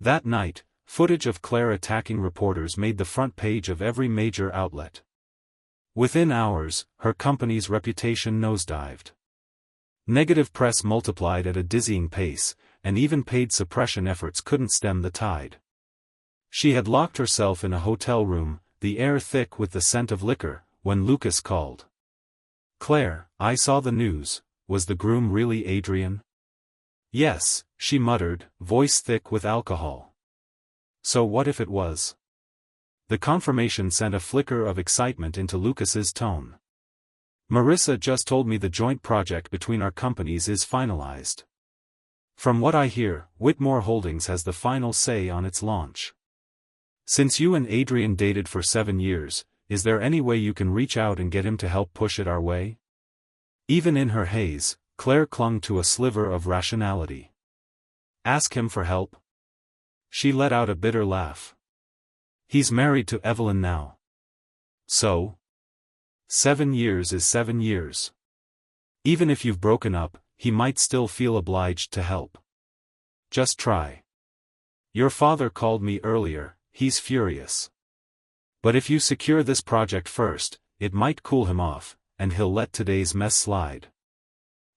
That night, footage of Claire attacking reporters made the front page of every major outlet. Within hours, her company's reputation nosedived. Negative press multiplied at a dizzying pace, and even paid suppression efforts couldn't stem the tide. She had locked herself in a hotel room, the air thick with the scent of liquor, when Lucas called. "Claire, I saw the news. Was the groom really Adrian?" "Yes," she muttered, voice thick with alcohol. "So what if it was?" The confirmation sent a flicker of excitement into Lucas's tone. "Marissa just told me the joint project between our companies is finalized. From what I hear, Whitmore Holdings has the final say on its launch. Since you and Adrian dated for 7 years, is there any way you can reach out and get him to help push it our way?" Even in her haze, Claire clung to a sliver of rationality. "Ask him for help?" She let out a bitter laugh. "He's married to Evelyn now. So? 7 years is 7 years. Even if you've broken up, he might still feel obliged to help. Just try. Your father called me earlier, he's furious. But if you secure this project first, it might cool him off, and he'll let today's mess slide."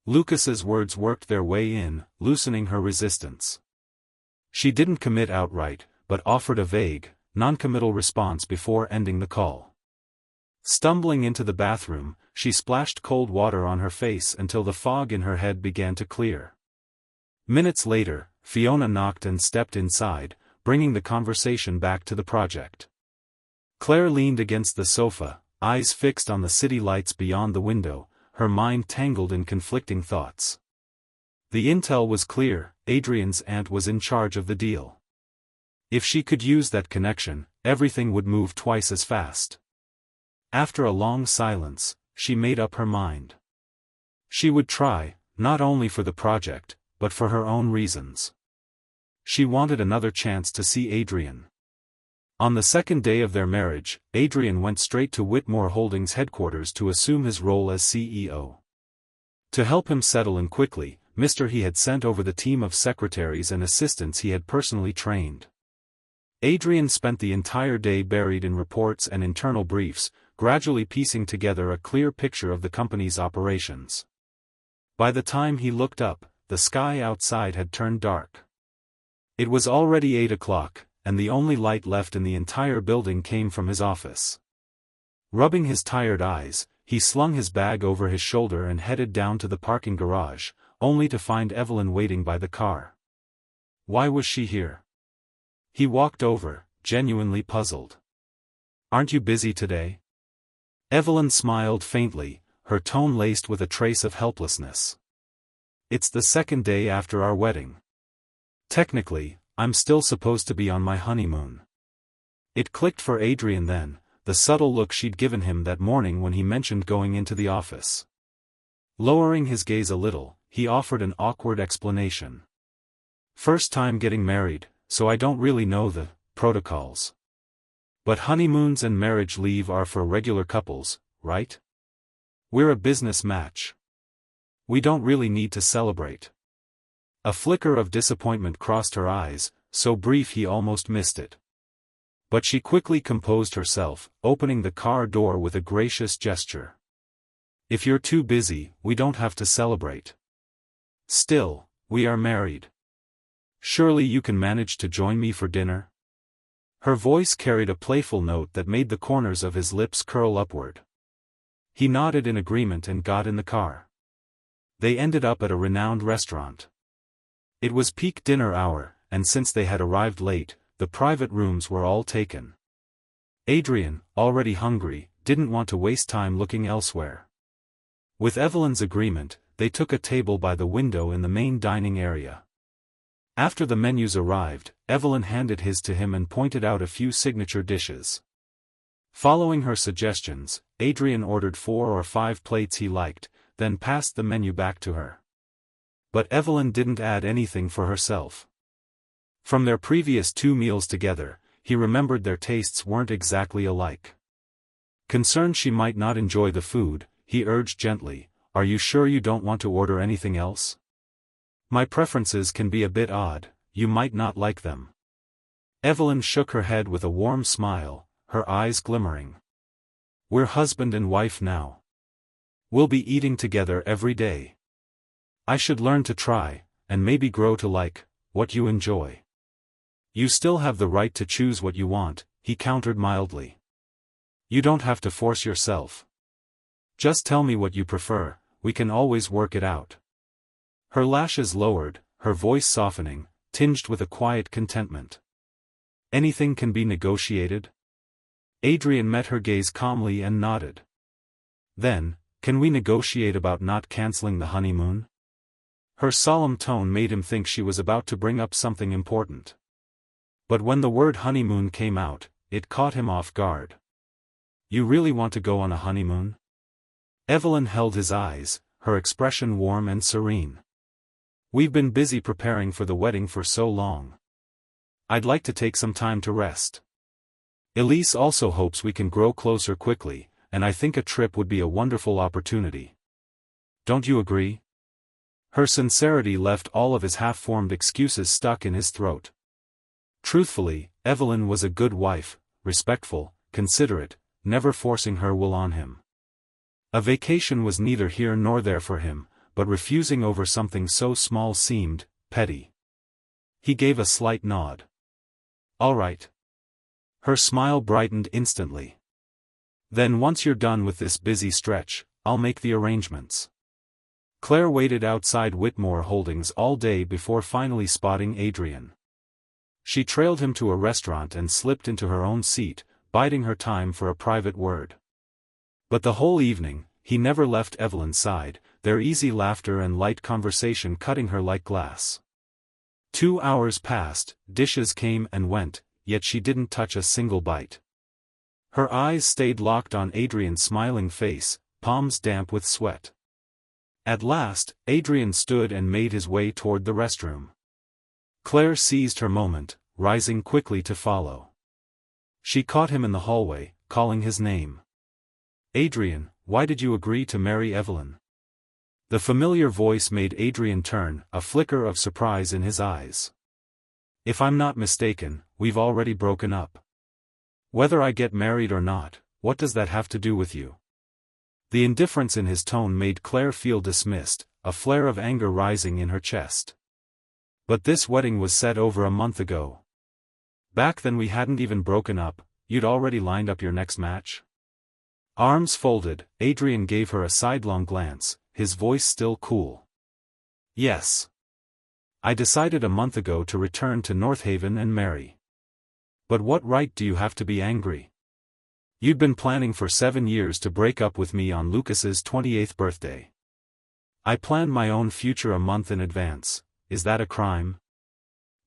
Lucas's words worked their way in, loosening her resistance. She didn't commit outright, but offered a vague, non-committal response before ending the call. Stumbling into the bathroom, she splashed cold water on her face until the fog in her head began to clear. Minutes later, Fiona knocked and stepped inside, bringing the conversation back to the project. Claire leaned against the sofa, eyes fixed on the city lights beyond the window, her mind tangled in conflicting thoughts. The intel was clear: Adrian's aunt was in charge of the deal. If she could use that connection, everything would move twice as fast. After a long silence, she made up her mind. She would try, not only for the project, but for her own reasons. She wanted another chance to see Adrian. On the second day of their marriage, Adrian went straight to Whitmore Holdings headquarters to assume his role as CEO. To help him settle in quickly, Mr. He had sent over the team of secretaries and assistants he had personally trained. Adrian spent the entire day buried in reports and internal briefs, gradually piecing together a clear picture of the company's operations. By the time he looked up, the sky outside had turned dark. It was already 8 o'clock, and the only light left in the entire building came from his office. Rubbing his tired eyes, he slung his bag over his shoulder and headed down to the parking garage, only to find Evelyn waiting by the car. Why was she here? He walked over, genuinely puzzled. "Aren't you busy today?" Evelyn smiled faintly, her tone laced with a trace of helplessness. "It's the second day after our wedding. Technically, I'm still supposed to be on my honeymoon." It clicked for Adrian then, the subtle look she'd given him that morning when he mentioned going into the office. Lowering his gaze a little, he offered an awkward explanation. "First time getting married, so I don't really know the protocols. But honeymoons and marriage leave are for regular couples, right? We're a business match. We don't really need to celebrate." A flicker of disappointment crossed her eyes, so brief he almost missed it. But she quickly composed herself, opening the car door with a gracious gesture. "If you're too busy, we don't have to celebrate. Still, we are married. Surely you can manage to join me for dinner?" Her voice carried a playful note that made the corners of his lips curl upward. He nodded in agreement and got in the car. They ended up at a renowned restaurant. It was peak dinner hour, and since they had arrived late, the private rooms were all taken. Adrian, already hungry, didn't want to waste time looking elsewhere. With Evelyn's agreement, they took a table by the window in the main dining area. After the menus arrived, Evelyn handed his to him and pointed out a few signature dishes. Following her suggestions, Adrian ordered 4 or 5 plates he liked, then passed the menu back to her. But Evelyn didn't add anything for herself. From their previous 2 meals together, he remembered their tastes weren't exactly alike. Concerned she might not enjoy the food, he urged gently, "Are you sure you don't want to order anything else? My preferences can be a bit odd, you might not like them." Evelyn shook her head with a warm smile, her eyes glimmering. We're husband and wife now. We'll be eating together every day. I should learn to try, and maybe grow to like, what you enjoy. You still have the right to choose what you want, he countered mildly. You don't have to force yourself. Just tell me what you prefer, we can always work it out. Her lashes lowered, her voice softening, tinged with a quiet contentment. Anything can be negotiated? Adrian met her gaze calmly and nodded. Then, can we negotiate about not canceling the honeymoon? Her solemn tone made him think she was about to bring up something important. But when the word honeymoon came out, it caught him off guard. You really want to go on a honeymoon? Evelyn held his eyes, her expression warm and serene. We've been busy preparing for the wedding for so long. I'd like to take some time to rest. Elise also hopes we can grow closer quickly, and I think a trip would be a wonderful opportunity. Don't you agree? Her sincerity left all of his half-formed excuses stuck in his throat. Truthfully, Evelyn was a good wife, respectful, considerate, never forcing her will on him. A vacation was neither here nor there for him, but refusing over something so small seemed petty. He gave a slight nod. All right. Her smile brightened instantly. Then once you're done with this busy stretch, I'll make the arrangements. Claire waited outside Whitmore Holdings all day before finally spotting Adrian. She trailed him to a restaurant and slipped into her own seat, biding her time for a private word. But the whole evening, he never left Evelyn's side, their easy laughter and light conversation cutting her like glass. 2 hours passed, dishes came and went, yet she didn't touch a single bite. Her eyes stayed locked on Adrian's smiling face, palms damp with sweat. At last, Adrian stood and made his way toward the restroom. Claire seized her moment, rising quickly to follow. She caught him in the hallway, calling his name. Adrian, why did you agree to marry Evelyn? The familiar voice made Adrian turn, a flicker of surprise in his eyes. If I'm not mistaken, we've already broken up. Whether I get married or not, what does that have to do with you? The indifference in his tone made Claire feel dismissed, a flare of anger rising in her chest. But this wedding was set over a month ago. Back then we hadn't even broken up, you'd already lined up your next match? Arms folded, Adrian gave her a sidelong glance, his voice still cool. Yes. I decided a month ago to return to North Haven and marry. But what right do you have to be angry? You'd been planning for 7 years to break up with me on Lucas's 28th birthday. I planned my own future a month in advance, is that a crime?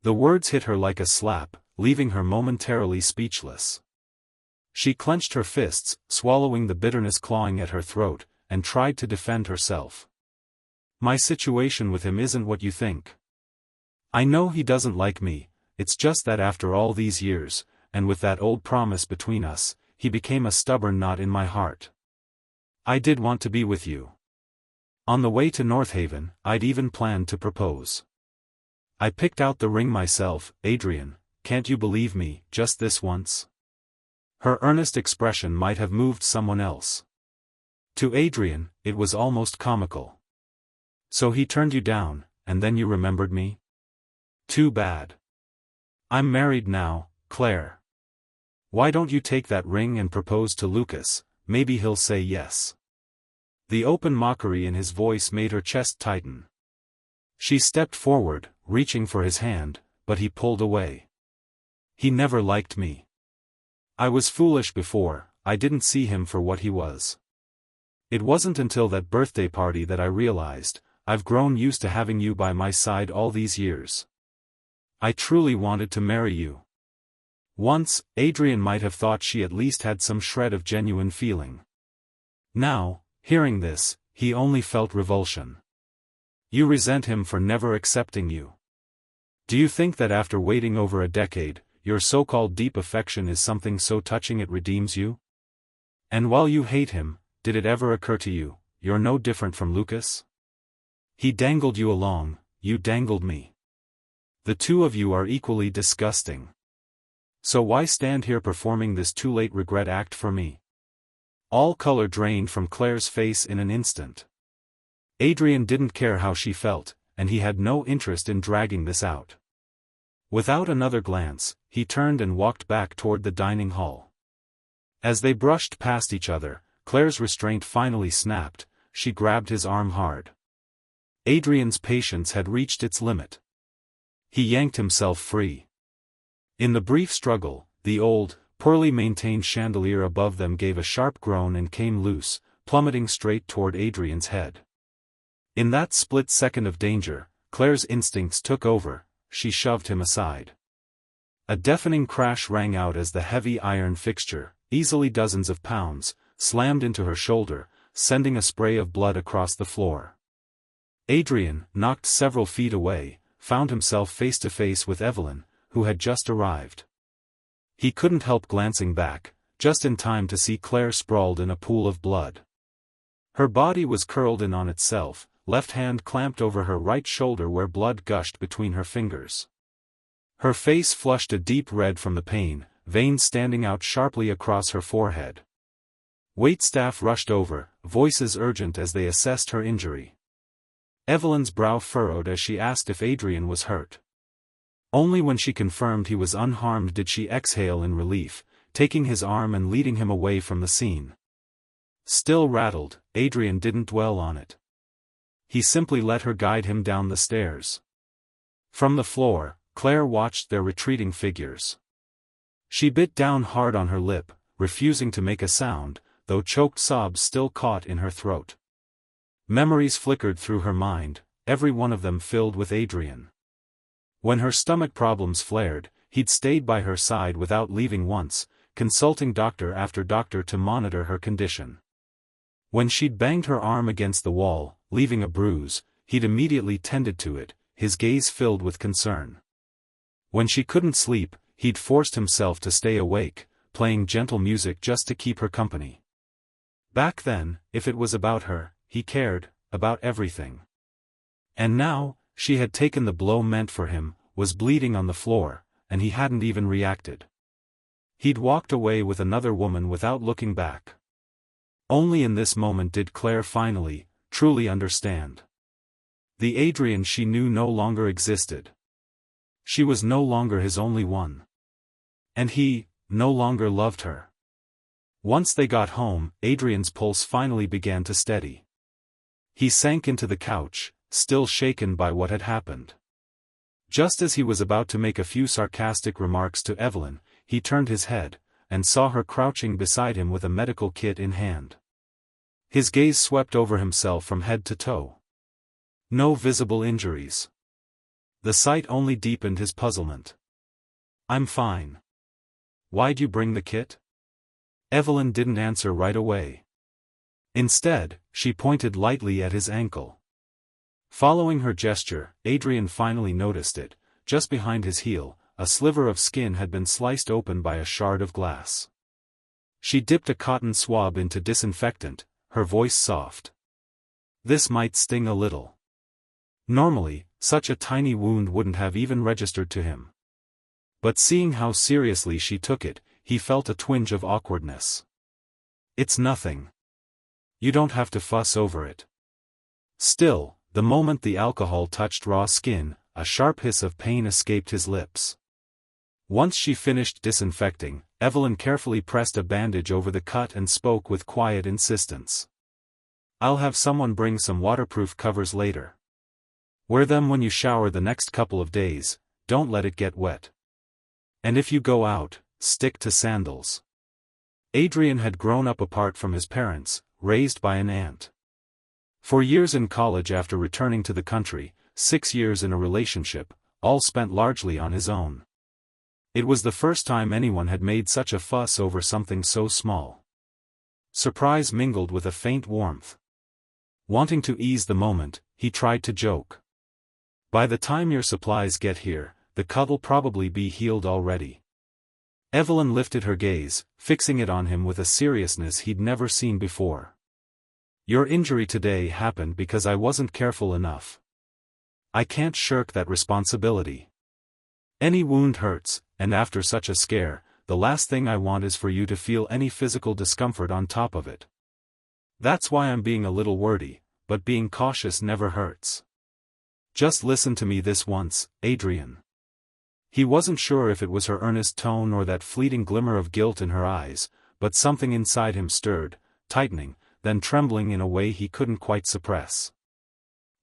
The words hit her like a slap, leaving her momentarily speechless. She clenched her fists, swallowing the bitterness clawing at her throat, and tried to defend herself. My situation with him isn't what you think. I know he doesn't like me, it's just that after all these years, and with that old promise between us, he became a stubborn knot in my heart. I did want to be with you. On the way to North Haven, I'd even planned to propose. I picked out the ring myself, Adrian, can't you believe me, just this once? Her earnest expression might have moved someone else. To Adrian, it was almost comical. So he turned you down, and then you remembered me? Too bad. I'm married now, Claire. Why don't you take that ring and propose to Lucas, maybe he'll say yes. The open mockery in his voice made her chest tighten. She stepped forward, reaching for his hand, but he pulled away. He never liked me. I was foolish before, I didn't see him for what he was. It wasn't until that birthday party that I realized, I've grown used to having you by my side all these years. I truly wanted to marry you. Once, Adrian might have thought she at least had some shred of genuine feeling. Now, hearing this, he only felt revulsion. You resent him for never accepting you. Do you think that after waiting over a decade, your so-called deep affection is something so touching it redeems you? And while you hate him, did it ever occur to you, you're no different from Lucas? He dangled you along, you dangled me. The two of you are equally disgusting. So why stand here performing this too late regret act for me? All color drained from Claire's face in an instant. Adrian didn't care how she felt, and he had no interest in dragging this out. Without another glance, he turned and walked back toward the dining hall. As they brushed past each other, Claire's restraint finally snapped. She grabbed his arm hard. Adrian's patience had reached its limit. He yanked himself free. In the brief struggle, the old, poorly maintained chandelier above them gave a sharp groan and came loose, plummeting straight toward Adrian's head. In that split second of danger, Claire's instincts took over. She shoved him aside. A deafening crash rang out as the heavy iron fixture, easily dozens of pounds, slammed into her shoulder, sending a spray of blood across the floor. Adrian, knocked several feet away, found himself face to face with Evelyn, who had just arrived. He couldn't help glancing back, just in time to see Claire sprawled in a pool of blood. Her body was curled in on itself, left hand clamped over her right shoulder where blood gushed between her fingers. Her face flushed a deep red from the pain, veins standing out sharply across her forehead. Waitstaff rushed over, voices urgent as they assessed her injury. Evelyn's brow furrowed as she asked if Adrian was hurt. Only when she confirmed he was unharmed did she exhale in relief, taking his arm and leading him away from the scene. Still rattled, Adrian didn't dwell on it. He simply let her guide him down the stairs. From the floor, Claire watched their retreating figures. She bit down hard on her lip, refusing to make a sound, though choked sobs still caught in her throat. Memories flickered through her mind, every one of them filled with Adrian. When her stomach problems flared, he'd stayed by her side without leaving once, consulting doctor after doctor to monitor her condition. When she'd banged her arm against the wall, leaving a bruise, he'd immediately tended to it, his gaze filled with concern. When she couldn't sleep, he'd forced himself to stay awake, playing gentle music just to keep her company. Back then, if it was about her, he cared, about everything. And now, she had taken the blow meant for him, was bleeding on the floor, and he hadn't even reacted. He'd walked away with another woman without looking back. Only in this moment did Claire finally, truly understand. The Adrian she knew no longer existed. She was no longer his only one. And he, no longer loved her. Once they got home, Adrian's pulse finally began to steady. He sank into the couch, still shaken by what had happened. Just as he was about to make a few sarcastic remarks to Evelyn, he turned his head, and saw her crouching beside him with a medical kit in hand. His gaze swept over himself from head to toe. No visible injuries. The sight only deepened his puzzlement. "I'm fine. Why'd you bring the kit?" Evelyn didn't answer right away. Instead, she pointed lightly at his ankle. Following her gesture, Adrian finally noticed it. Just behind his heel, a sliver of skin had been sliced open by a shard of glass. She dipped a cotton swab into disinfectant, her voice soft. "This might sting a little." Normally, such a tiny wound wouldn't have even registered to him. But seeing how seriously she took it, he felt a twinge of awkwardness. "It's nothing. You don't have to fuss over it." Still, the moment the alcohol touched raw skin, a sharp hiss of pain escaped his lips. Once she finished disinfecting, Evelyn carefully pressed a bandage over the cut and spoke with quiet insistence. "I'll have someone bring some waterproof covers later. Wear them when you shower the next couple of days, don't let it get wet. And if you go out, stick to sandals." Adrian had grown up apart from his parents, raised by an aunt. For years in college after returning to the country, 6 years in a relationship, all spent largely on his own. It was the first time anyone had made such a fuss over something so small. Surprise mingled with a faint warmth. Wanting to ease the moment, he tried to joke. "By the time your supplies get here, the cut'll probably be healed already." Evelyn lifted her gaze, fixing it on him with a seriousness he'd never seen before. "Your injury today happened because I wasn't careful enough. I can't shirk that responsibility. Any wound hurts, and after such a scare, the last thing I want is for you to feel any physical discomfort on top of it. That's why I'm being a little wordy, but being cautious never hurts. Just listen to me this once, Adrian." He wasn't sure if it was her earnest tone or that fleeting glimmer of guilt in her eyes, but something inside him stirred, tightening, then trembling in a way he couldn't quite suppress.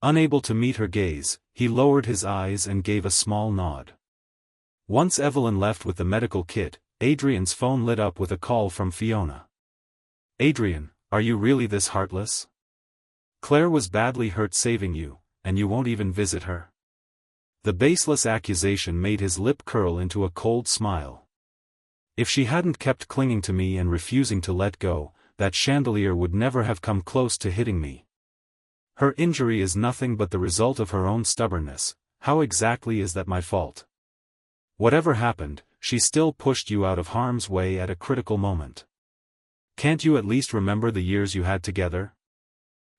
Unable to meet her gaze, he lowered his eyes and gave a small nod. Once Evelyn left with the medical kit, Adrian's phone lit up with a call from Fiona. "Adrian, are you really this heartless? Claire was badly hurt saving you, and you won't even visit her?" The baseless accusation made his lip curl into a cold smile. "If she hadn't kept clinging to me and refusing to let go, that chandelier would never have come close to hitting me. Her injury is nothing but the result of her own stubbornness. How exactly is that my fault? Whatever happened, she still pushed you out of harm's way at a critical moment. Can't you at least remember the years you had together?"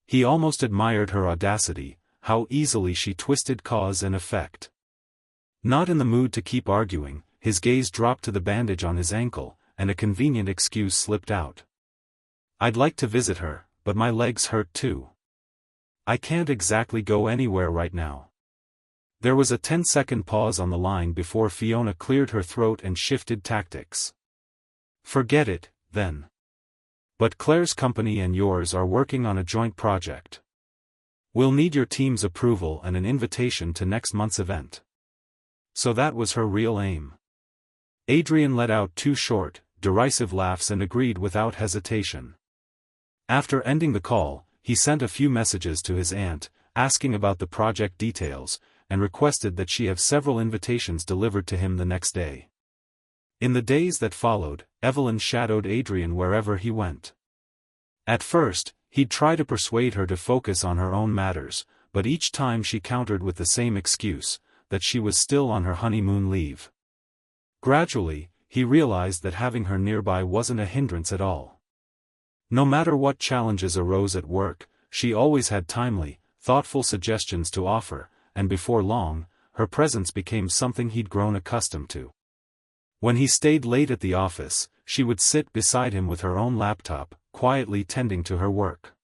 He almost admired her audacity, how easily she twisted cause and effect. Not in the mood to keep arguing, his gaze dropped to the bandage on his ankle, and a convenient excuse slipped out. "I'd like to visit her, but my legs hurt too. I can't exactly go anywhere right now." There was a 10-second pause on the line before Fiona cleared her throat and shifted tactics. "Forget it, then. But Claire's company and yours are working on a joint project. We'll need your team's approval and an invitation to next month's event." So that was her real aim. Adrian let out 2 short, derisive laughs and agreed without hesitation. After ending the call, he sent a few messages to his aunt, asking about the project details, and requested that she have several invitations delivered to him the next day. In the days that followed, Evelyn shadowed Adrian wherever he went. At first, he'd try to persuade her to focus on her own matters, but each time she countered with the same excuse, that she was still on her honeymoon leave. Gradually, he realized that having her nearby wasn't a hindrance at all. No matter what challenges arose at work, she always had timely, thoughtful suggestions to offer, and before long, her presence became something he'd grown accustomed to. When he stayed late at the office, she would sit beside him with her own laptop, quietly tending to her work.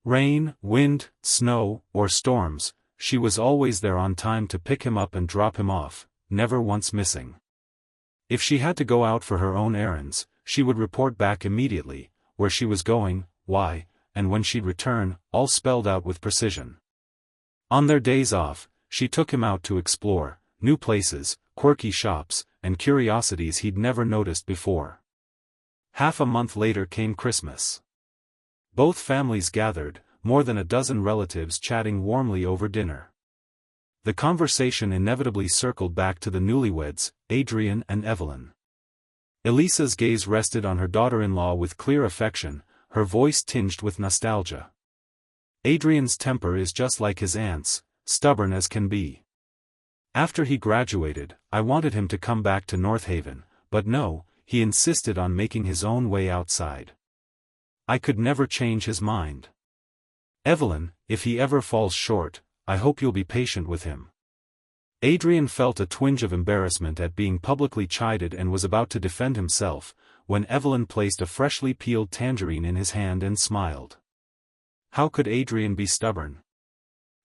Rain, wind, snow, or storms, she was always there on time to pick him up and drop him off, never once missing. If she had to go out for her own errands, she would report back immediately, where she was going, why, and when she'd return, all spelled out with precision. On their days off, she took him out to explore new places, quirky shops, and curiosities he'd never noticed before. Half a month later came Christmas. Both families gathered, more than a dozen relatives chatting warmly over dinner. The conversation inevitably circled back to the newlyweds, Adrian and Evelyn. Elisa's gaze rested on her daughter-in-law with clear affection, her voice tinged with nostalgia. "Adrian's temper is just like his aunt's, stubborn as can be. After he graduated, I wanted him to come back to North Haven, but no, he insisted on making his own way outside. I could never change his mind. Evelyn, if he ever falls short, I hope you'll be patient with him." Adrian felt a twinge of embarrassment at being publicly chided and was about to defend himself, when Evelyn placed a freshly peeled tangerine in his hand and smiled. How could Adrian be stubborn?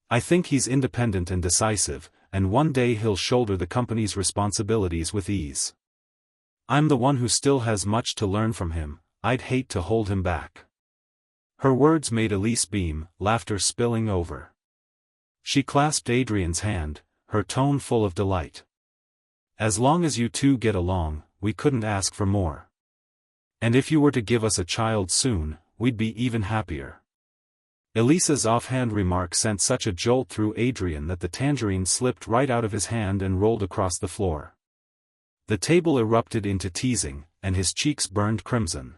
"I think he's independent and decisive, and one day he'll shoulder the company's responsibilities with ease. I'm the one who still has much to learn from him. I'd hate to hold him back." Her words made Elise beam, laughter spilling over. She clasped Adrian's hand, her tone full of delight. "As long as you two get along, we couldn't ask for more. And if you were to give us a child soon, we'd be even happier." Elisa's offhand remark sent such a jolt through Adrian that the tangerine slipped right out of his hand and rolled across the floor. The table erupted into teasing, and his cheeks burned crimson.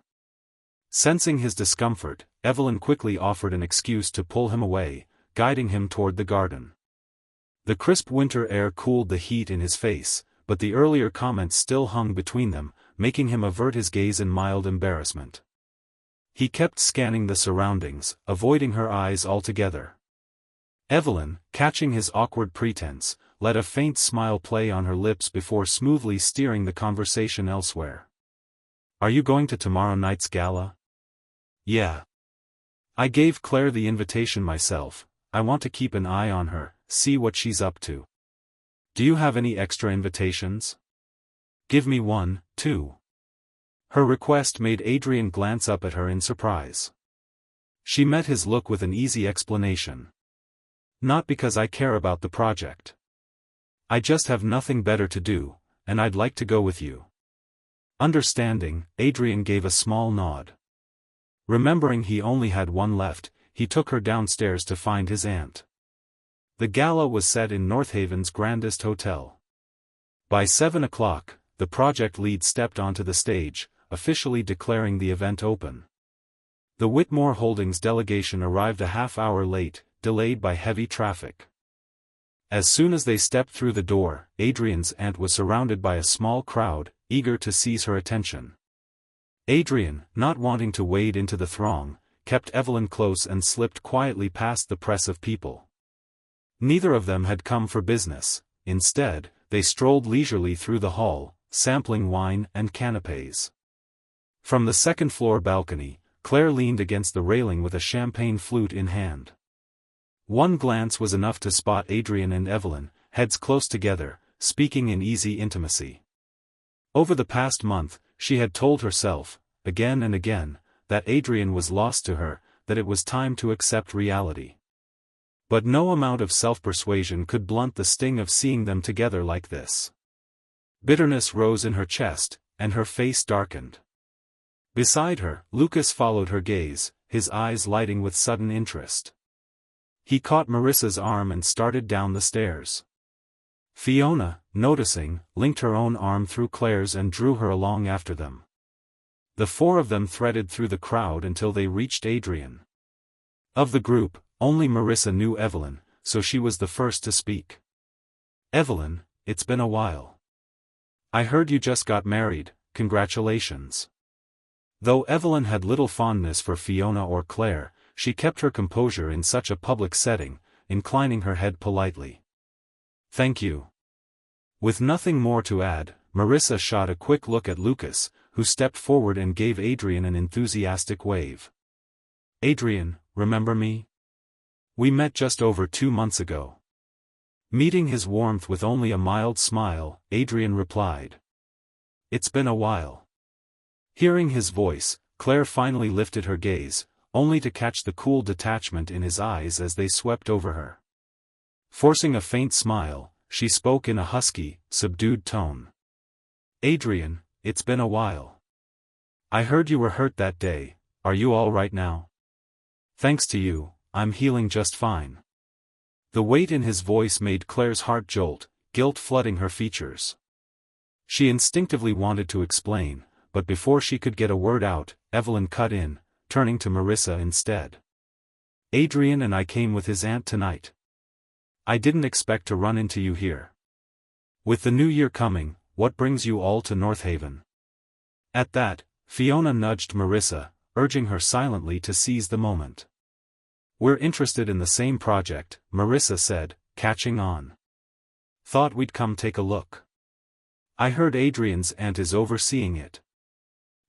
Sensing his discomfort, Evelyn quickly offered an excuse to pull him away, guiding him toward the garden. The crisp winter air cooled the heat in his face, but the earlier comments still hung between them, making him avert his gaze in mild embarrassment. He kept scanning the surroundings, avoiding her eyes altogether. Evelyn, catching his awkward pretense, let a faint smile play on her lips before smoothly steering the conversation elsewhere. "Are you going to tomorrow night's gala?" "Yeah. I gave Claire the invitation myself. I want to keep an eye on her, see what she's up to. Do you have any extra invitations? Give me one, too." Her request made Adrian glance up at her in surprise. She met his look with an easy explanation. "Not because I care about the project. I just have nothing better to do, and I'd like to go with you." Understanding, Adrian gave a small nod. Remembering he only had one left, he took her downstairs to find his aunt. The gala was set in North Haven's grandest hotel. By 7 o'clock, the project lead stepped onto the stage, officially declaring the event open. The Whitmore Holdings delegation arrived a half-hour late, delayed by heavy traffic. As soon as they stepped through the door, Adrian's aunt was surrounded by a small crowd, eager to seize her attention. Adrian, not wanting to wade into the throng, kept Evelyn close and slipped quietly past the press of people. Neither of them had come for business. Instead, they strolled leisurely through the hall, sampling wine and canapés. From the second-floor balcony, Claire leaned against the railing with a champagne flute in hand. One glance was enough to spot Adrian and Evelyn, heads close together, speaking in easy intimacy. Over the past month, she had told herself, again and again, that Adrian was lost to her, that it was time to accept reality. But no amount of self-persuasion could blunt the sting of seeing them together like this. Bitterness rose in her chest, and her face darkened. Beside her, Lucas followed her gaze, his eyes lighting with sudden interest. He caught Marissa's arm and started down the stairs. Fiona, noticing, linked her own arm through Claire's and drew her along after them. The four of them threaded through the crowd until they reached Adrian. Of the group, only Marissa knew Evelyn, so she was the first to speak. "Evelyn, it's been a while. I heard you just got married, congratulations." Though Evelyn had little fondness for Fiona or Claire, she kept her composure in such a public setting, inclining her head politely. "Thank you." With nothing more to add, Marissa shot a quick look at Lucas, who stepped forward and gave Adrian an enthusiastic wave. "Adrian, remember me? We met just over 2 months ago." Meeting his warmth with only a mild smile, Adrian replied, "It's been a while." Hearing his voice, Claire finally lifted her gaze, only to catch the cool detachment in his eyes as they swept over her. Forcing a faint smile, she spoke in a husky, subdued tone. "Adrian, it's been a while. I heard you were hurt that day. Are you all right now?" "Thanks to you, I'm healing just fine." The weight in his voice made Claire's heart jolt, guilt flooding her features. She instinctively wanted to explain, but before she could get a word out, Evelyn cut in, turning to Marissa instead. "Adrian and I came with his aunt tonight. I didn't expect to run into you here. With the new year coming, what brings you all to North Haven?" At that, Fiona nudged Marissa, urging her silently to seize the moment. "We're interested in the same project," Marissa said, catching on. "Thought we'd come take a look. I heard Adrian's aunt is overseeing it.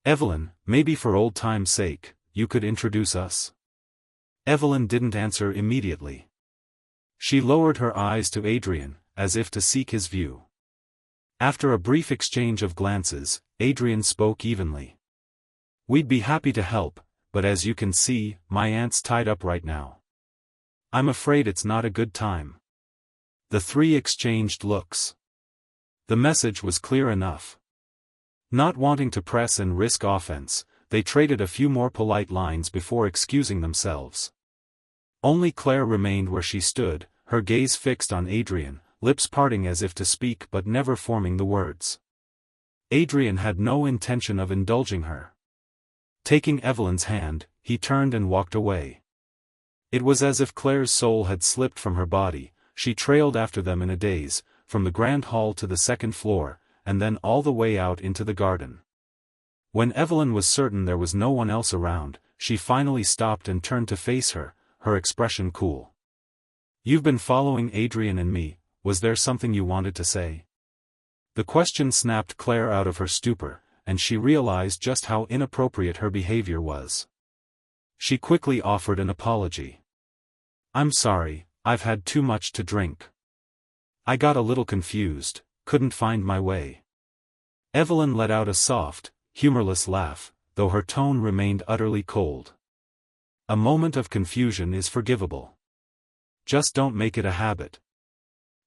Evelyn, maybe for old time's sake, you could introduce us?" Evelyn didn't answer immediately. She lowered her eyes to Adrian, as if to seek his view. After a brief exchange of glances, Adrian spoke evenly. "We'd be happy to help, but as you can see, my aunt's tied up right now. I'm afraid it's not a good time." The three exchanged looks. The message was clear enough. Not wanting to press and risk offense, they traded a few more polite lines before excusing themselves. Only Claire remained where she stood, her gaze fixed on Adrian, lips parting as if to speak but never forming the words. Adrian had no intention of indulging her. Taking Evelyn's hand, he turned and walked away. It was as if Claire's soul had slipped from her body. She trailed after them in a daze, from the grand hall to the second floor, and then all the way out into the garden. When Evelyn was certain there was no one else around, she finally stopped and turned to face her, her expression cool. "You've been following Adrian and me, was there something you wanted to say? The question snapped Claire out of her stupor, and she realized just how inappropriate her behavior was. She quickly offered an apology. I'm sorry, I've had too much to drink. I got a little confused, couldn't find my way. Evelyn let out a soft, humorless laugh, though her tone remained utterly cold. A moment of confusion is forgivable. Just don't make it a habit.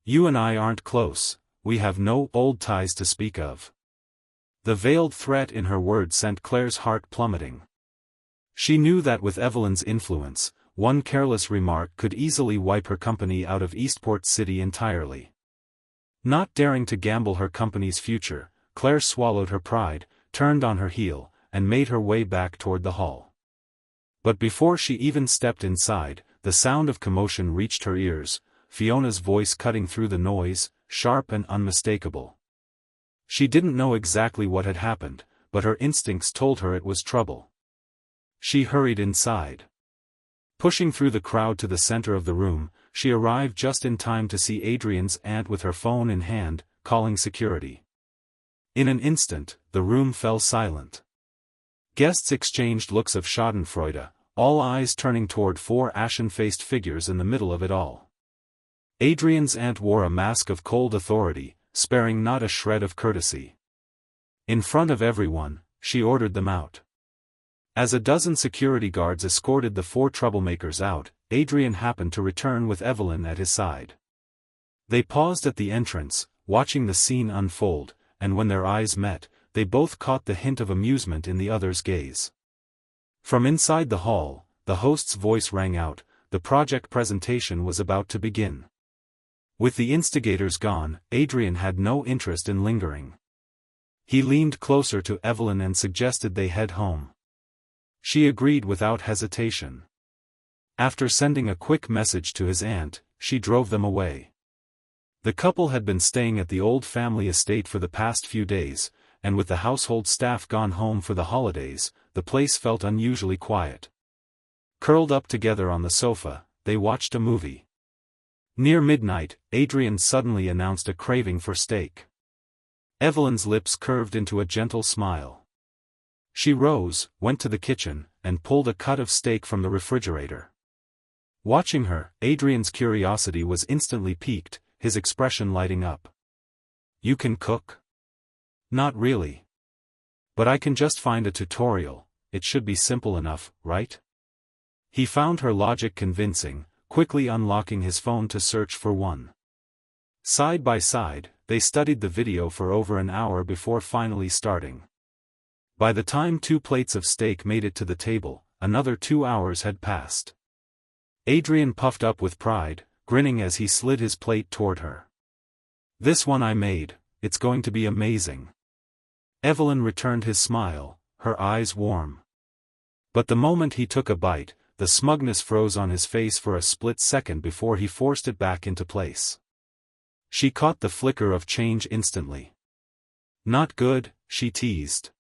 You and I aren't close, we have no old ties to speak of. The veiled threat in her words sent Claire's heart plummeting. She knew that with Evelyn's influence, one careless remark could easily wipe her company out of Eastport City entirely. Not daring to gamble her company's future, Claire swallowed her pride, turned on her heel, and made her way back toward the hall. But before she even stepped inside, the sound of commotion reached her ears, Fiona's voice cutting through the noise, sharp and unmistakable. She didn't know exactly what had happened, but her instincts told her it was trouble. She hurried inside. Pushing through the crowd to the center of the room, she arrived just in time to see Adrian's aunt with her phone in hand, calling security. In an instant, the room fell silent. Guests exchanged looks of schadenfreude, all eyes turning toward four ashen-faced figures in the middle of it all. Adrian's aunt wore a mask of cold authority, sparing not a shred of courtesy. In front of everyone, she ordered them out. As a dozen security guards escorted the four troublemakers out, Adrian happened to return with Evelyn at his side. They paused at the entrance, watching the scene unfold, and when their eyes met, they both caught the hint of amusement in the other's gaze. From inside the hall, the host's voice rang out, the project presentation was about to begin. With the instigators gone, Adrian had no interest in lingering. He leaned closer to Evelyn and suggested they head home. She agreed without hesitation. After sending a quick message to his aunt, she drove them away. The couple had been staying at the old family estate for the past few days, and with the household staff gone home for the holidays, the place felt unusually quiet. Curled up together on the sofa, they watched a movie. Near midnight, Adrian suddenly announced a craving for steak. Evelyn's lips curved into a gentle smile. She rose, went to the kitchen, and pulled a cut of steak from the refrigerator. Watching her, Adrian's curiosity was instantly piqued, his expression lighting up. You can cook? Not really. But I can just find a tutorial, it should be simple enough, right? He found her logic convincing, quickly unlocking his phone to search for one. Side by side, they studied the video for over an hour before finally starting. By the time 2 plates of steak made it to the table, another 2 hours had passed. Adrian puffed up with pride, grinning as he slid his plate toward her. This one I made, it's going to be amazing. Evelyn returned his smile, her eyes warm. But the moment he took a bite, the smugness froze on his face for a split second before he forced it back into place. She caught the flicker of change instantly. Not good, she teased.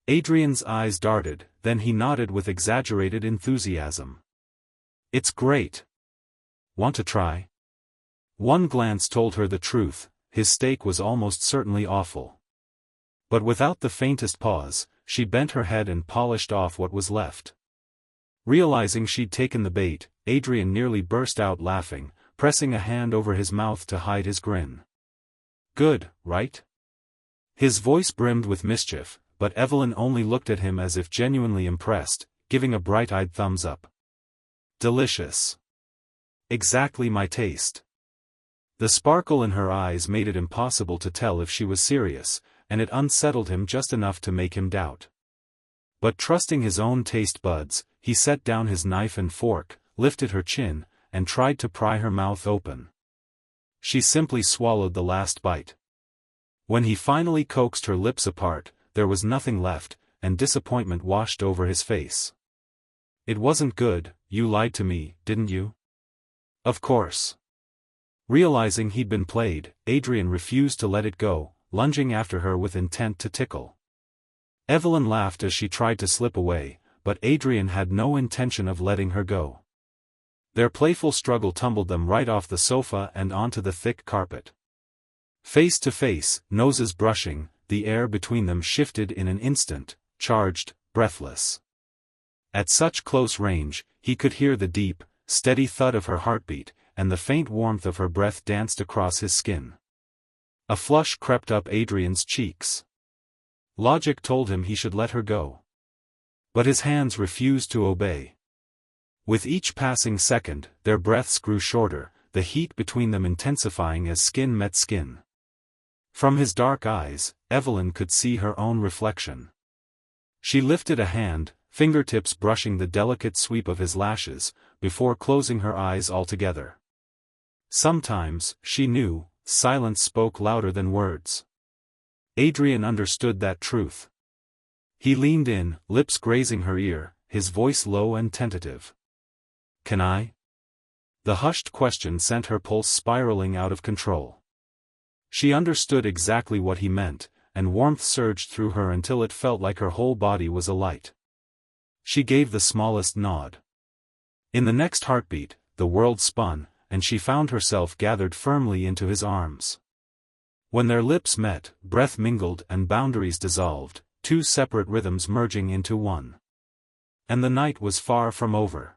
Adrian's eyes darted, then he nodded with exaggerated enthusiasm. It's great. Want to try? One glance told her the truth, his steak was almost certainly awful. But without the faintest pause, she bent her head and polished off what was left. Realizing she'd taken the bait, Adrian nearly burst out laughing, pressing a hand over his mouth to hide his grin. Good, right? His voice brimmed with mischief, but Evelyn only looked at him as if genuinely impressed, giving a bright-eyed thumbs up. Delicious. Exactly my taste. The sparkle in her eyes made it impossible to tell if she was serious, and it unsettled him just enough to make him doubt. But trusting his own taste buds, he set down his knife and fork, lifted her chin, and tried to pry her mouth open. She simply swallowed the last bite. When he finally coaxed her lips apart, there was nothing left, and disappointment washed over his face. It wasn't good, you lied to me, didn't you? Of course. Realizing he'd been played, Adrian refused to let it go, lunging after her with intent to tickle. Evelyn laughed as she tried to slip away, but Adrian had no intention of letting her go. Their playful struggle tumbled them right off the sofa and onto the thick carpet. Face to face, noses brushing, the air between them shifted in an instant, charged, breathless. At such close range, he could hear the deep, steady thud of her heartbeat, and the faint warmth of her breath danced across his skin. A flush crept up Adrian's cheeks. Logic told him he should let her go. But his hands refused to obey. With each passing second, their breaths grew shorter, the heat between them intensifying as skin met skin. From his dark eyes, Evelyn could see her own reflection. She lifted a hand, fingertips brushing the delicate sweep of his lashes, before closing her eyes altogether. Sometimes, she knew, silence spoke louder than words. Adrian understood that truth. He leaned in, lips grazing her ear, his voice low and tentative. "Can I?" The hushed question sent her pulse spiraling out of control. She understood exactly what he meant, and warmth surged through her until it felt like her whole body was alight. She gave the smallest nod. In the next heartbeat, the world spun, and she found herself gathered firmly into his arms. When their lips met, breath mingled and boundaries dissolved, two separate rhythms merging into one. And the night was far from over.